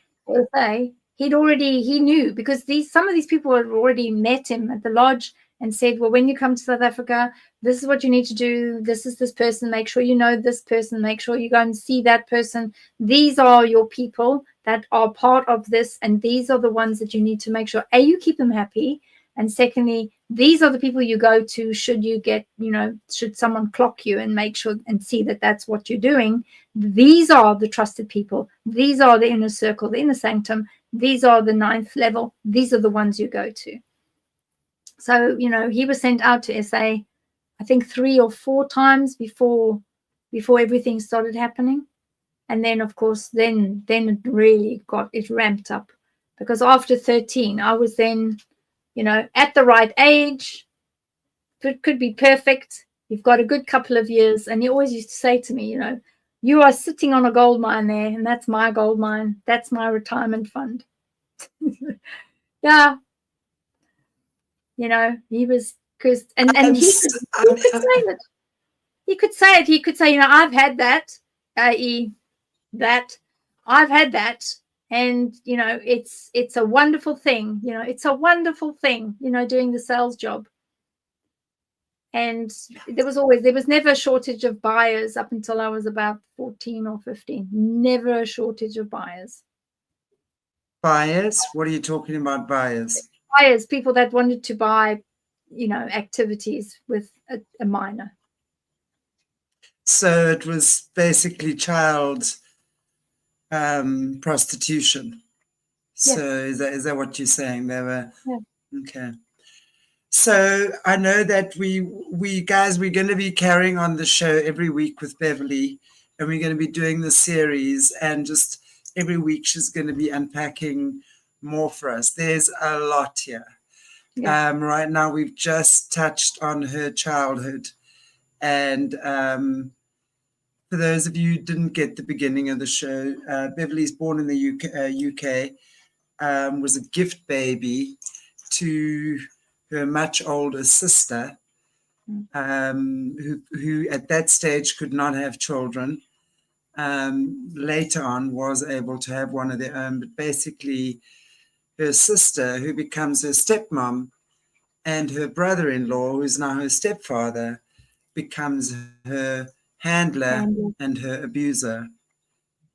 SA, he knew, because some of these people had already met him at the lodge and said, well, when you come to South Africa, this is what you need to do. This is this person. Make sure you know this person. Make sure you go and see that person. These are your people that are part of this, and these are the ones that you need to make sure, A, you keep them happy, and secondly, these are the people you go to should you get, should someone clock you, and make sure and see that that's what you're doing. These are the trusted people. These are the inner circle, the inner sanctum. These are the 9th level. These are the ones you go to. So, he was sent out to SA, I think 3 or 4 times before everything started happening. And then, of course, then it really it ramped up, because after 13, I was then, at the right age. It could be perfect. You've got a good couple of years. And he always used to say to me, you are sitting on a gold mine there, and that's my gold mine. That's my retirement fund. Yeah. He was, because, and he could say it. He could say it. He could say, I've had that, that, I've had that. And, it's a wonderful thing. It's a wonderful thing, doing the sales job. And there was never a shortage of buyers up until I was about 14 or 15. Never a shortage of buyers. Buyers? What are you talking about, buyers? Buyers, people that wanted to buy, activities with a minor. So it was basically child prostitution. So yes. Is that what you're saying? They were, yeah. Okay. So I know that we guys, we're going to be carrying on the show every week with Beverly, and we're going to be doing the series, and just every week she's going to be unpacking more for us. There's a lot here. Yeah. Right now we've just touched on her childhood, and for those of you who didn't get the beginning of the show, Beverly's born in the UK, was a gift baby to her much older sister, who at that stage could not have children. Later on was able to have one of their own, but basically her sister, who becomes her stepmom, and her brother-in-law, who's now her stepfather, becomes her handler and her abuser.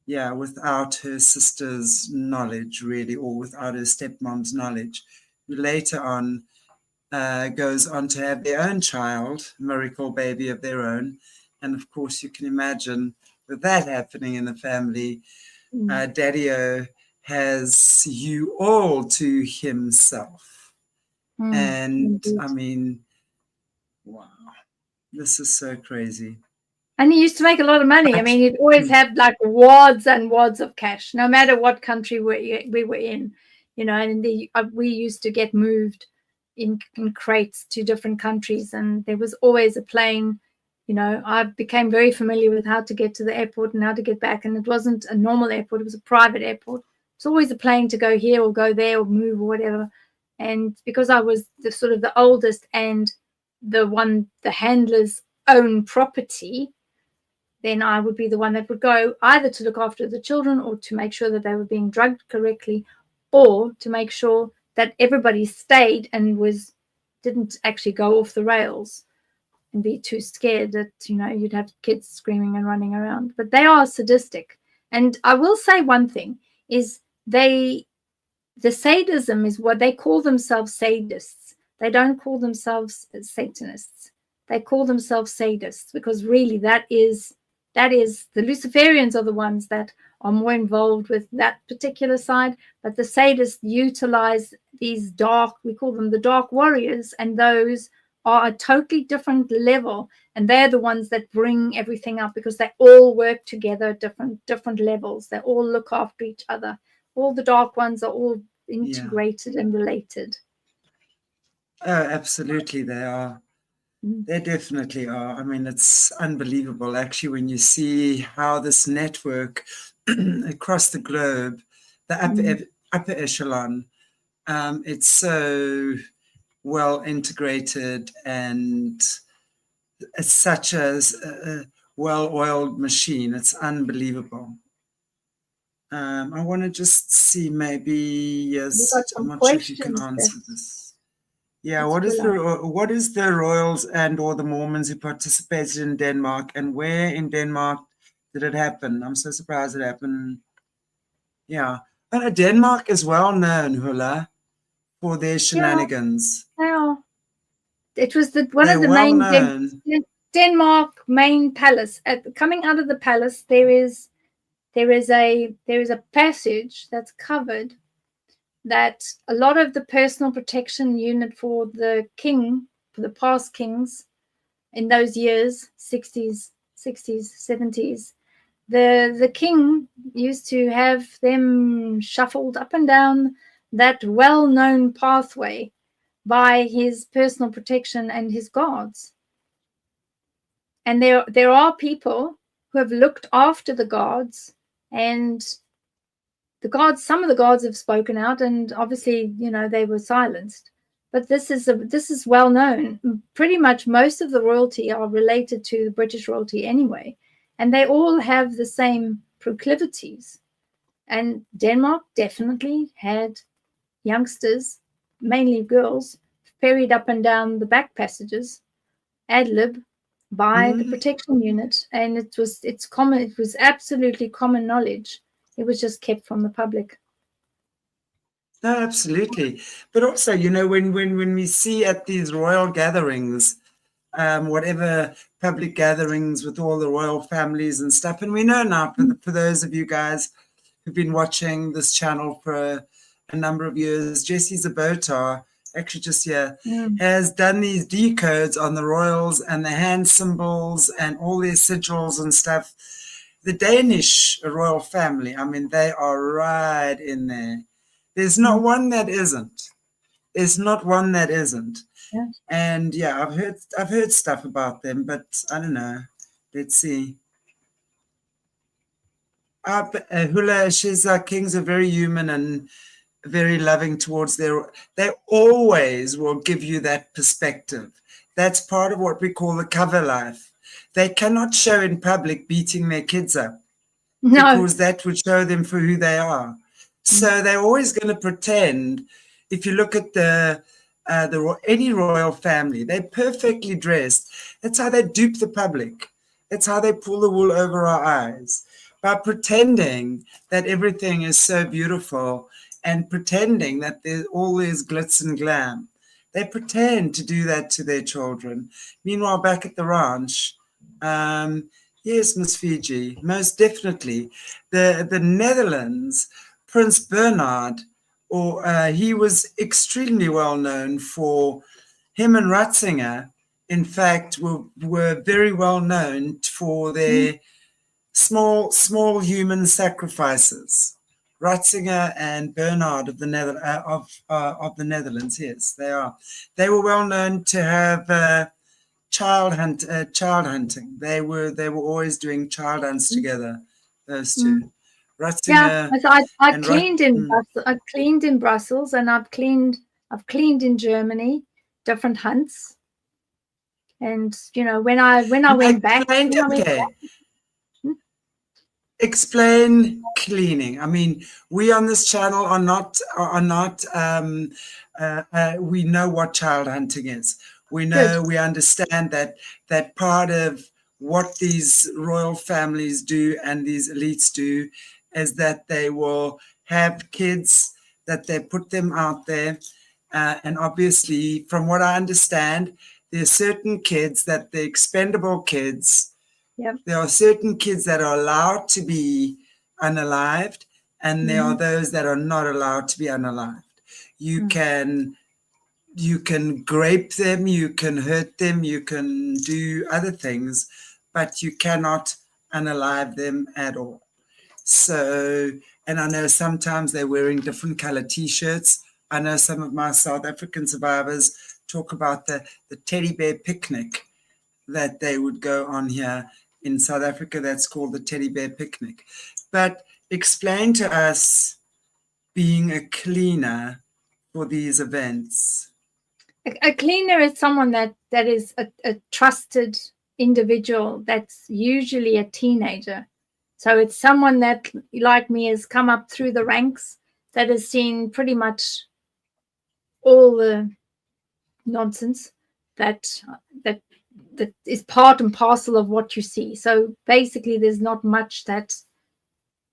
Yeah, without her sister's knowledge, really, or without her stepmom's knowledge. Later on, goes on to have their own child, miracle baby of their own. And of course, you can imagine with that happening in the family, Daddy-O has you all to himself. And indeed. I mean, wow, this is so crazy. And he used to make a lot of money. I mean, he'd always have like wads and wads of cash, no matter what country we were in, and we used to get moved in crates to different countries, and there was always a plane. I became very familiar with how to get to the airport and how to get back, and it wasn't a normal airport, it was a private airport. It's always a plane to go here or go there or move or whatever. And because I was the oldest and the handler's own property, then I would be the one that would go either to look after the children, or to make sure that they were being drugged correctly, or to make sure that everybody stayed and didn't actually go off the rails and be too scared that, you'd have kids screaming and running around. But they are sadistic. And I will say one thing is the sadism is what they call themselves, sadists. They don't call themselves Satanists. They call themselves sadists, because really that is the Luciferians are the ones that are more involved with that particular side, but the sadists utilize these we call them the dark warriors, and those are a totally different level, and they're the ones that bring everything up, because they all work together at different levels. They all look after each other. All the dark ones are all integrated and related. Oh, absolutely, they are. They definitely are. I mean, it's unbelievable, actually, when you see how this network across the globe, the upper echelon, it's so well integrated, and such a well-oiled machine. It's unbelievable. I want to just see, maybe, yes, I'm not sure if you can answer this. Yeah, what is the royals and or the Mormons who participated in Denmark, and where in Denmark did it happen? I'm so surprised it happened. Yeah, and Denmark is well known, Hula, for their shenanigans. Yeah. It was one of the main Denmark main palace. Coming out of the palace, there is a passage that's covered, that a lot of the personal protection unit for the king, for the past kings in those years, 60s, 70s, the king used to have them shuffled up and down that well-known pathway by his personal protection and his guards. And there are people who have looked after the guards, and some of the guards have spoken out, and obviously, they were silenced. But this is well known. Pretty much most of the royalty are related to the British royalty anyway, and they all have the same proclivities. And Denmark definitely had youngsters, mainly girls, ferried up and down the back passages, ad lib, by the protection unit, and it was absolutely common knowledge. It was just kept from the public. No, absolutely. But also, when we see at these royal gatherings, whatever public gatherings with all the royal families and stuff, and we know now, for those of you guys who've been watching this channel for a number of years, Jesse Zabota, actually just here, has done these decodes on the royals and the hand symbols and all their sigils and stuff. The Danish royal family, I mean, they are right in there. There's not one that isn't. There's not one that isn't. Yeah. And yeah, I've heard stuff about them, but I don't know. Let's see. Hula Shiza kings are very human and very loving towards they always will give you that perspective. That's part of what we call the cover life. They cannot show in public beating their kids up, because that would show them for who they are. So they're always going to pretend. If you look at any royal family, they're perfectly dressed. That's how they dupe the public. That's how they pull the wool over our eyes, by pretending that everything is so beautiful and pretending that there's all this glitz and glam. They pretend to do that to their children. Meanwhile, back at the ranch, yes, Miss Fiji, most definitely. The Netherlands, Prince Bernhard, he was extremely well known for, him and Ratzinger, in fact, were very well known for their small human sacrifices. Ratzinger and Bernhard of the Netherlands, yes, they are. They were well known to have child hunting. They were always doing child hunts together. Those two. Ratzinger. Yeah, I cleaned in Brussels. I cleaned in Brussels, and I've cleaned in Germany, different hunts. And when I went back, Explain cleaning. I mean, we on this channel are not. We know what child hunting is. We know. We understand that part of what these royal families do and these elites do is that they will have kids, that they put them out there, and obviously, from what I understand, there are certain kids that the expendable kids. Yep. There are certain kids that are allowed to be unalived, and there are those that are not allowed to be unalived. You can grape them, you can hurt them, you can do other things, but you cannot unalive them at all. So, and I know sometimes they're wearing different color T-shirts. I know some of my South African survivors talk about the teddy bear picnic that they would go on here in South Africa. That's called the teddy bear picnic. But explain to us being a cleaner for these events. A cleaner is someone that is a trusted individual that's usually a teenager. So it's someone that, like me, has come up through the ranks, that has seen pretty much all the nonsense that is part and parcel of what you see. So basically, there's not much that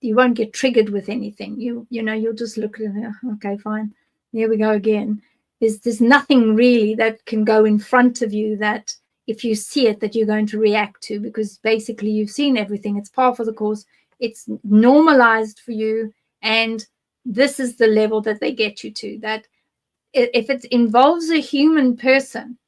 you won't get triggered with anything. You'll just look at it. Okay, fine. Here we go again. There's nothing really that can go in front of you that if you see it that you're going to react to, because basically you've seen everything. It's par for the course. It's normalized for you, and this is the level that they get you to. That if it involves a human person,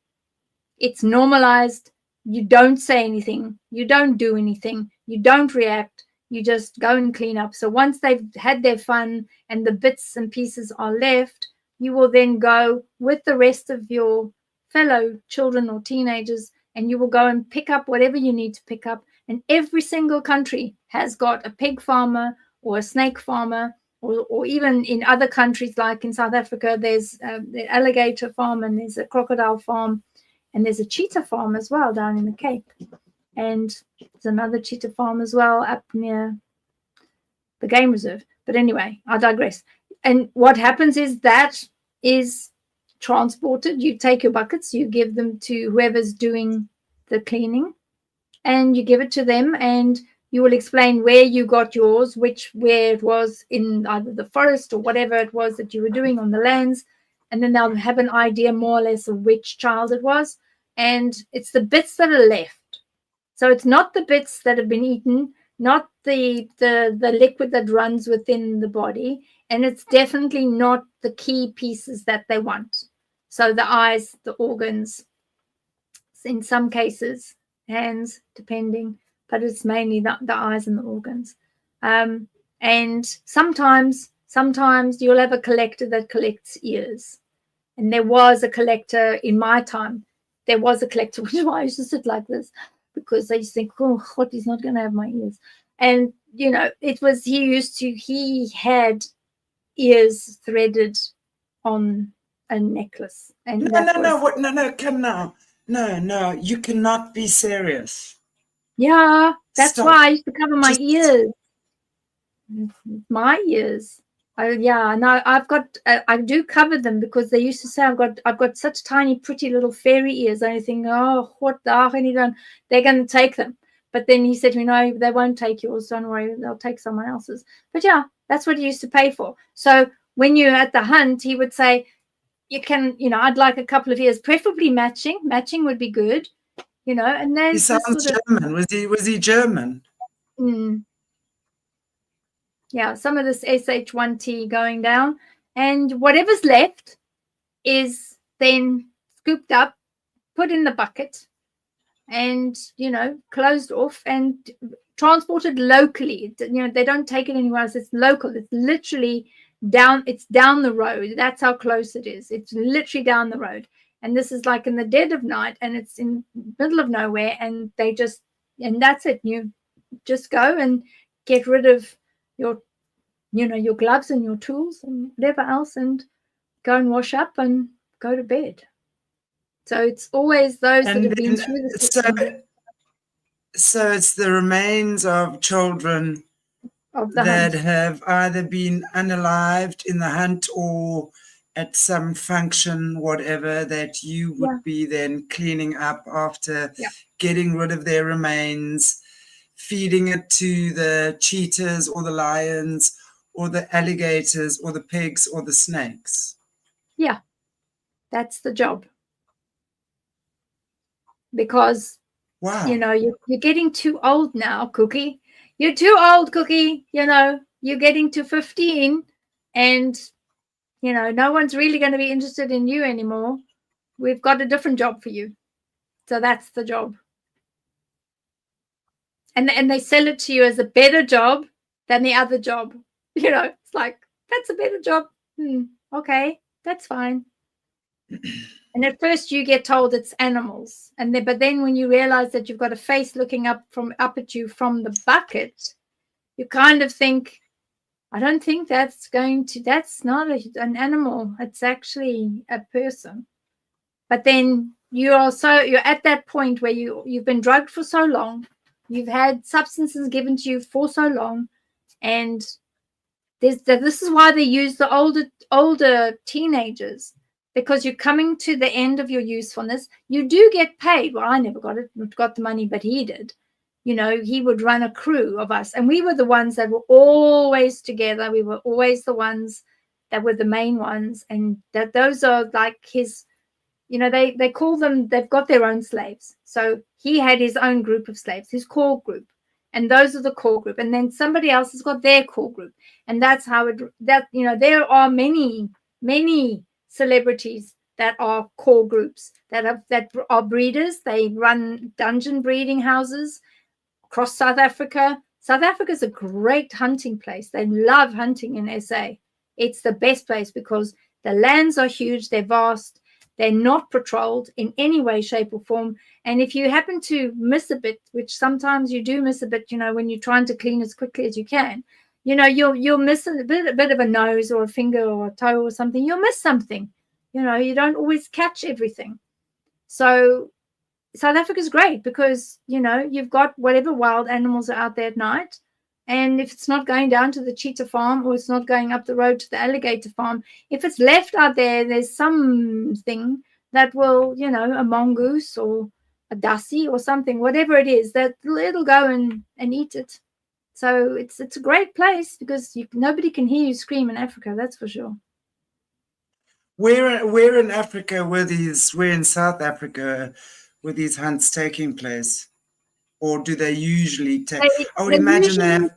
it's normalized. You don't say anything. You don't do anything. You don't react. You just go and clean up. So once they've had their fun and the bits and pieces are left, you will then go with the rest of your fellow children or teenagers, and you will go and pick up whatever you need to pick up. And every single country has got a pig farmer or a snake farmer, or even in other countries, like in South Africa, there's the alligator farm, and there's a crocodile farm, and there's a cheetah farm as well down in the Cape. And there's another cheetah farm as well up near the game reserve. But anyway, I digress. And what happens is that is transported. You take your buckets, you give them to whoever's doing the cleaning, and you give it to them, and you will explain where you got yours, where it was in either the forest or whatever it was that you were doing on the lands. And then they'll have an idea more or less of which child it was. And it's the bits that are left. So it's not the bits that have been eaten, not the liquid that runs within the body, and it's definitely not the key pieces that they want. So the eyes, the organs, in some cases, hands, depending, but it's mainly the eyes and the organs. And sometimes you'll have a collector that collects ears. And there was a collector in my time. There was a collector, which is why I used to sit like this, because I used to think, oh, what, he's not going to have my ears. And, he had ears threaded on a necklace. And no, come now. No, you cannot be serious. Yeah, that's Stop. why I used to cover my ears. My ears. I do cover them, because they used to say I've got such tiny, pretty little fairy ears. I think, oh, what the they're going to take them. But then he said, they won't take yours. Don't worry, they'll take someone else's. But yeah, that's what he used to pay for. So when you're at the hunt, he would say, you can, I'd like a couple of ears, preferably matching. Matching would be good, And then he sounds German. Was he German? Yeah, some of this SH1T going down, and whatever's left is then scooped up, put in the bucket, and closed off and transported locally. They don't take it anywhere else. It's local. It's literally down the road. That's how close it is. It's literally down the road. And this is like in the dead of night, and it's in the middle of nowhere, and that's it. You just go and get rid of your gloves and your tools and whatever else, and go and wash up and go to bed. So it's always those that have been through the system. So it's the remains of children that have either been unalived in the hunt or at some function, whatever, that you would be then cleaning up after getting rid of their remains, feeding it to the cheetahs or the lions or the alligators or the pigs or the snakes. Yeah, that's the job. Because, you're getting too old now, Cookie. You're too old, Cookie. You're getting to 15, and, no one's really going to be interested in you anymore. We've got a different job for you. So that's the job. And they sell it to you as a better job than the other job. It's like, that's a better job. Okay, that's fine. And at first you get told it's animals. But then when you realize that you've got a face looking up at you from the bucket, you kind of think, I don't think that's not an animal. It's actually a person. But then you're at that point where you've been drugged for so long, you've had substances given to you for so long, and this is why they use the older teenagers, because you're coming to the end of your usefulness. You do get paid. Well, I never got the money, but he did. You know, he would run a crew of us, and we were the ones that were always together. We were always the ones that were the main ones, and that those are like his, you know, they call them, they've got their own slaves. So he had his own group of slaves, his core group, and those are the core group, and then somebody else has got their core group, and that's how you know, there are many celebrities that are core groups, that are breeders. They run dungeon breeding houses across South Africa. South Africa is a great hunting place. They love hunting in SA. It's the best place because the lands are huge, they're vast, they're not patrolled in any way, shape, or form. And if you happen to miss a bit, which sometimes you do miss a bit, you know, when you're trying to clean as quickly as you can, you know, you'll miss a bit of a nose or a finger or a toe or something. You'll miss something. You know, you don't always catch everything. So South Africa is great because, you know, you've got whatever wild animals are out there at night. And if it's not going down to the cheetah farm, or it's not going up the road to the alligator farm, if it's left out there, there's something that will, you know, a mongoose or a dassie or something, whatever it is, that it'll go and eat it. So it's a great place because nobody can hear you scream in Africa, that's for sure. Where in Africa where in South Africa were these hunts taking place? Or do they usually take? I would imagine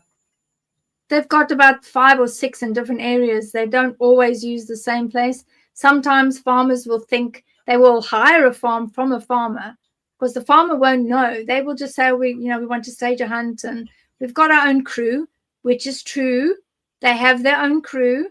they've got about 5 or 6 in different areas. They don't always use the same place. Sometimes farmers will think they will hire a farm from a farmer, because the farmer won't know. They will just say, we want to stage a hunt and we've got our own crew, which is true. They have their own crew.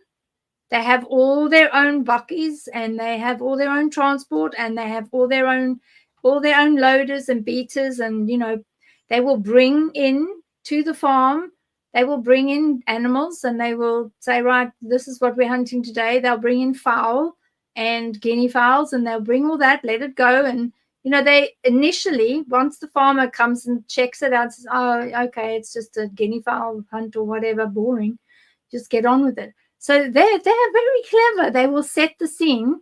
They have all their own buckies, and they have all their own transport, and they have all their own loaders and beaters, and, you know, they will bring in to the farm. They will bring in animals, and they will say, right, this is what we're hunting today. They'll bring in fowl and guinea fowls, and they'll bring all that, let it go. And, you know, they initially, once the farmer comes and checks it out, says, oh, okay, it's just a guinea fowl hunt or whatever, boring, just get on with it. So they're very clever. They will set the scene,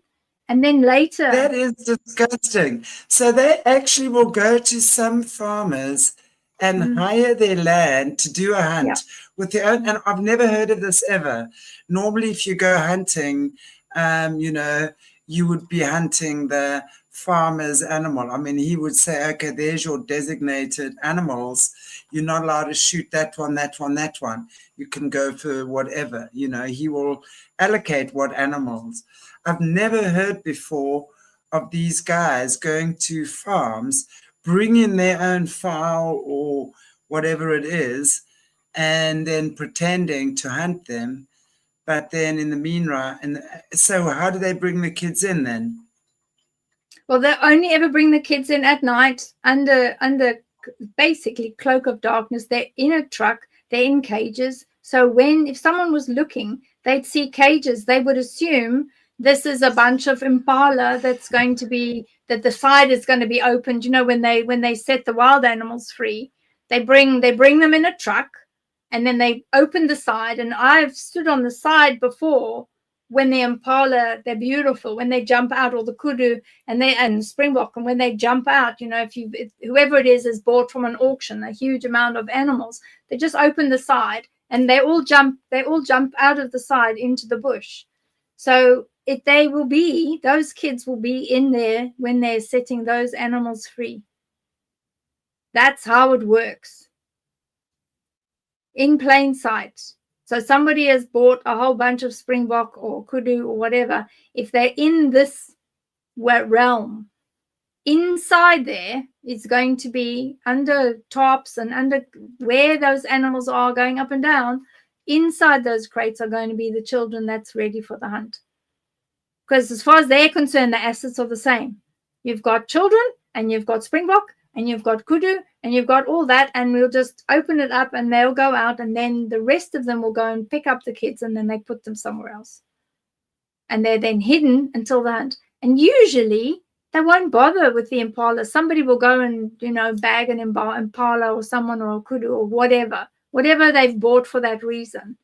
and then later. That is disgusting. So they actually will go to some farmers and hire their land to do a hunt with their own. And I've never heard of this ever. Normally, if you go hunting, you know, you would be hunting the farmer's animal. I mean, he would say, okay, there's your designated animals. You're not allowed to shoot that one, that one, that one. You can go for whatever, you know, he will allocate what animals. I've never heard before of these guys going to farms, bringing their own fowl or whatever it is, and then pretending to hunt them. But then in the meanwhile, so how do they bring the kids in then? Well, they only ever bring the kids in at night under basically cloak of darkness. They're in a truck, they're in cages. So if someone was looking, they'd see cages. They would assume this is a bunch of impala that's going to be, that the side is going to be opened. You know, when they set the wild animals free, they bring them in a truck, and then they open the side. And I've stood on the side before when the impala, they're beautiful, when they jump out, or the kudu and springbok, and when they jump out, you know, if whoever it is bought from an auction a huge amount of animals, they just open the side and they all jump out of the side into the bush. So those kids will be in there when they're setting those animals free. That's how it works. In plain sight. So somebody has bought a whole bunch of springbok or kudu or whatever. If they're in this realm, inside there is going to be under tops and under where those animals are going up and down. Inside those crates are going to be the children that's ready for the hunt. Because as far as they're concerned, the assets are the same. You've got children, and you've got springbok, and you've got kudu, and you've got all that, and we'll just open it up, and they'll go out, and then the rest of them will go and pick up the kids, and then they put them somewhere else. And they're then hidden until the hunt. And usually they won't bother with the impala. Somebody will go and, you know, bag an impala or someone or a kudu or whatever they've bought for that reason.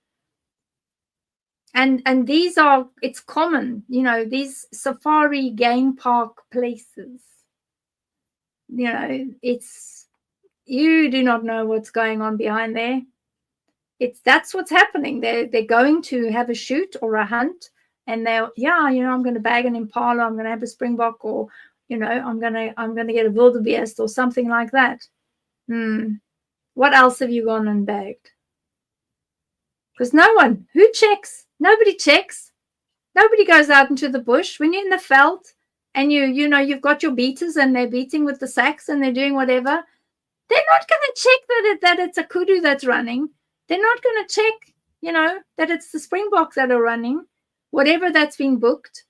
And these are, it's common, you know, these safari game park places, you know, it's, you do not know what's going on behind there. That's what's happening. They're going to have a shoot or a hunt, and they're, yeah, you know, I'm going to bag an impala, I'm going to have a springbok, or, you know, I'm going to get a wildebeest or something like that. What else have you gone and bagged? Because who checks? Nobody checks. Nobody goes out into the bush. When you're in the veld and you know, you've got your beaters and they're beating with the sacks and they're doing whatever, they're not going to check that it's a kudu that's running. They're not going to check, you know, that it's the springboks that are running, whatever that's been booked.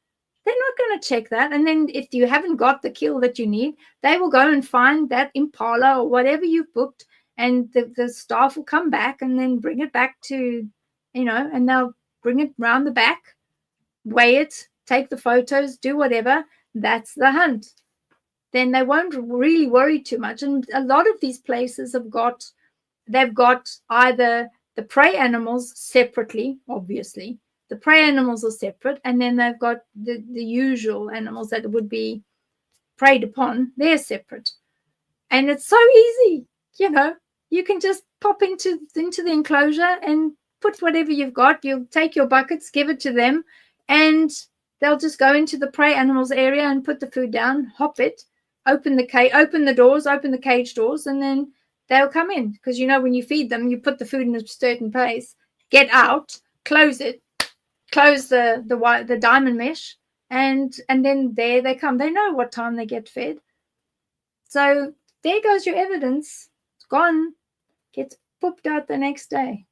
They're not going to check that. And then if you haven't got the kill that you need, they will go and find that impala or whatever you've booked, and the staff will come back and then bring it back to, you know, and they'll bring it round the back, weigh it, take the photos, do whatever. That's the hunt. Then they won't really worry too much. And a lot of these places they've got either the prey animals separately, obviously. The prey animals are separate, and then they've got the usual animals that would be preyed upon. They're separate. And it's so easy, you know. You can just pop into the enclosure and put whatever you've got. You'll take your buckets, give it to them, and they'll just go into the prey animals area and put the food down, hop it, open the doors, open the cage doors, and then they'll come in. Because, you know, when you feed them, you put the food in a certain place, get out, close it, close the diamond mesh, and then there they come. They know what time they get fed. So there goes your evidence. It's gone. Gets pooped out the next day.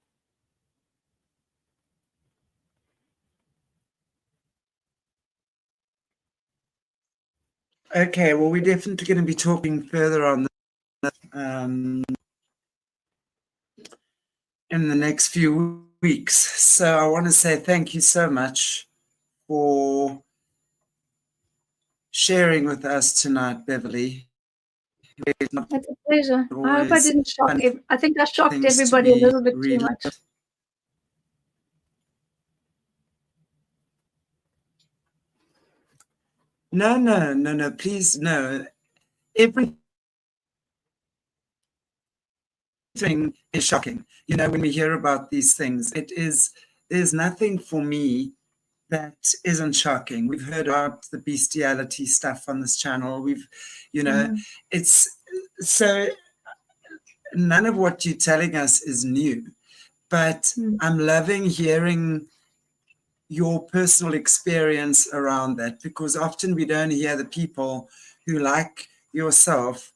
Okay, well, we're definitely going to be talking further on this in the next few weeks. So I want to say thank you so much for sharing with us tonight, Beverly. It's a pleasure. I hope I didn't shock. I think I shocked everybody a little bit too much. No, please, no. Everything is shocking. You know, when we hear about these things, there's nothing for me that isn't shocking. We've heard about the bestiality stuff on this channel. We've, you know, it's so none of what you're telling us is new, but I'm loving hearing your personal experience around that, because often we don't hear the people who, like yourself,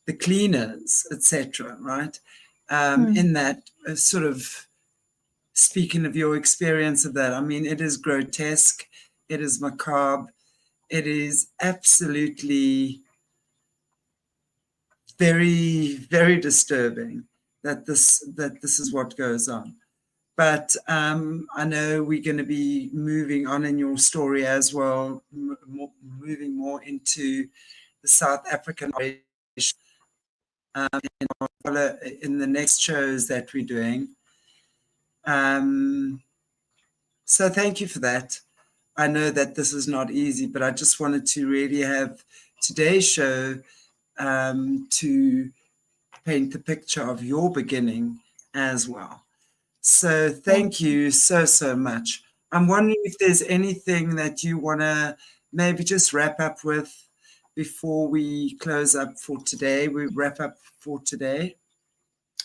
the cleaners, etc., right? In that sort of, speaking of your experience of that, I mean, it is grotesque, it is macabre, it is absolutely very, very disturbing that this is what goes on. But I know we're going to be moving on in your story as well, moving more into the South African in the next shows that we're doing. So thank you for that. I know that this is not easy, but I just wanted to really have today's show to paint the picture of your beginning as well. So thank you so much. I'm wondering if there's anything that you want to maybe just wrap up with before we close up for today. We wrap up for today.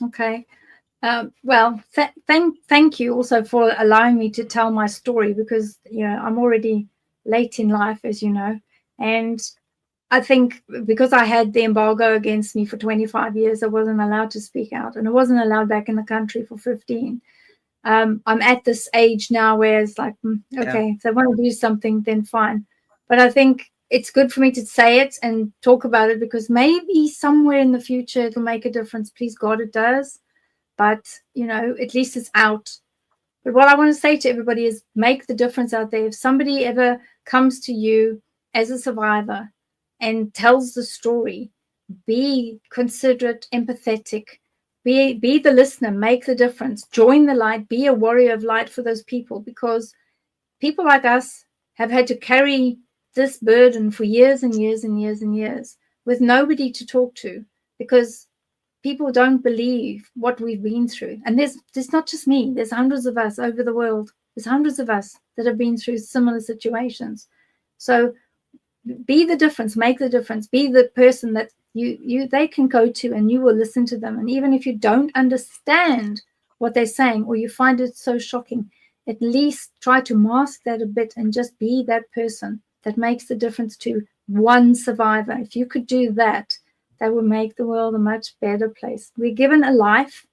Okay. Well, thank you also for allowing me to tell my story, because, you know, I'm already late in life, as you know, and I think because I had the embargo against me for 25 years, I wasn't allowed to speak out, and I wasn't allowed back in the country for 15. I'm at this age now where it's like, okay, if they want to do something, then fine. But I think it's good for me to say it and talk about it, because maybe somewhere in the future it'll make a difference. Please God, it does. But, you know, at least it's out. But what I want to say to everybody is make the difference out there. If somebody ever comes to you as a survivor and tells the story, be considerate, empathetic, be the listener, make the difference, join the light, be a warrior of light for those people, because people like us have had to carry this burden for years and years and years and years with nobody to talk to, because people don't believe what we've been through. And there's not just me, there's hundreds of us over the world. There's hundreds of us that have been through similar situations. So be the difference, make the difference, be the person that they can go to, and you will listen to them. And even if you don't understand what they're saying, or you find it so shocking, at least try to mask that a bit and just be that person that makes the difference to one survivor. If you could do that, that would make the world a much better place. We're given a life,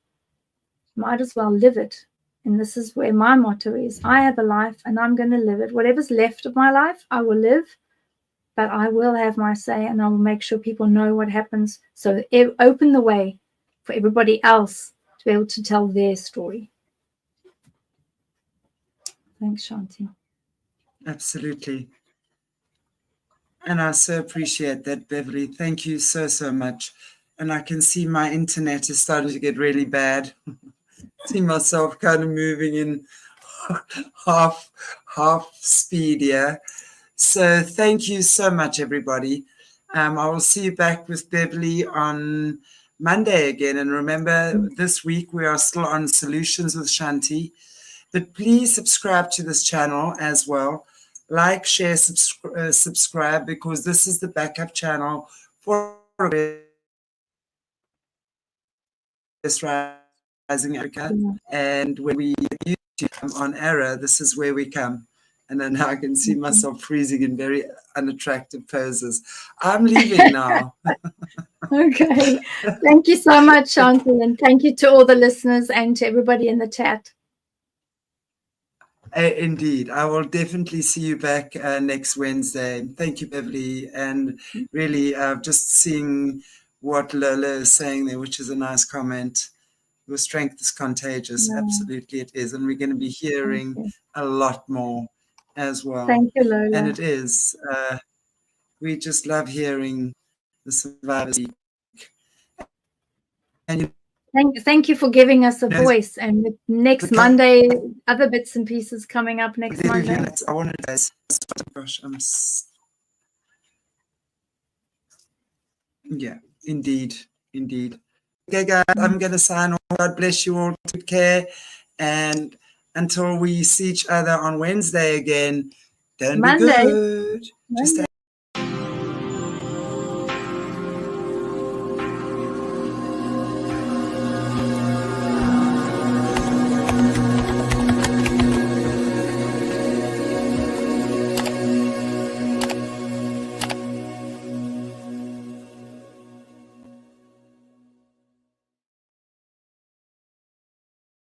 might as well live it. And this is where my motto is: I have a life and I'm going to live it. Whatever's left of my life, I will live, but I will have my say, and I will make sure people know what happens. So open the way for everybody else to be able to tell their story. Thanks, Shanti. Absolutely. And I so appreciate that, Beverly. Thank you so, so much. And I can see my internet is starting to get really bad. See myself kind of moving in half speed here. So thank you so much, everybody. I will see you back with Beverly on Monday again. And remember, this week we are still on Solutions with Shanti. But please subscribe to this channel as well. Like, share, subscribe, because this is the backup channel for Rising Africa. And when we YouTube on error, this is where we come. And then I can see myself freezing in very unattractive poses. I'm leaving now. Okay. Thank you so much, Shanti. And thank you to all the listeners and to everybody in the chat. Indeed. I will definitely see you back next Wednesday. Thank you, Beverly. And really just seeing what Lola is saying there, which is a nice comment. Your strength is contagious. Yeah. Absolutely it is. And we're going to be hearing a lot more as well. Thank you, Lola. And it is. We just love hearing the survivors speak. And Thank you for giving us a voice. And with next Monday, other bits and pieces coming up next Monday. I wanted to, gosh, yeah, indeed. Okay, guys, I'm going to sign off. God bless you all. Take care. And until we see each other on Wednesday again, don't be good. Just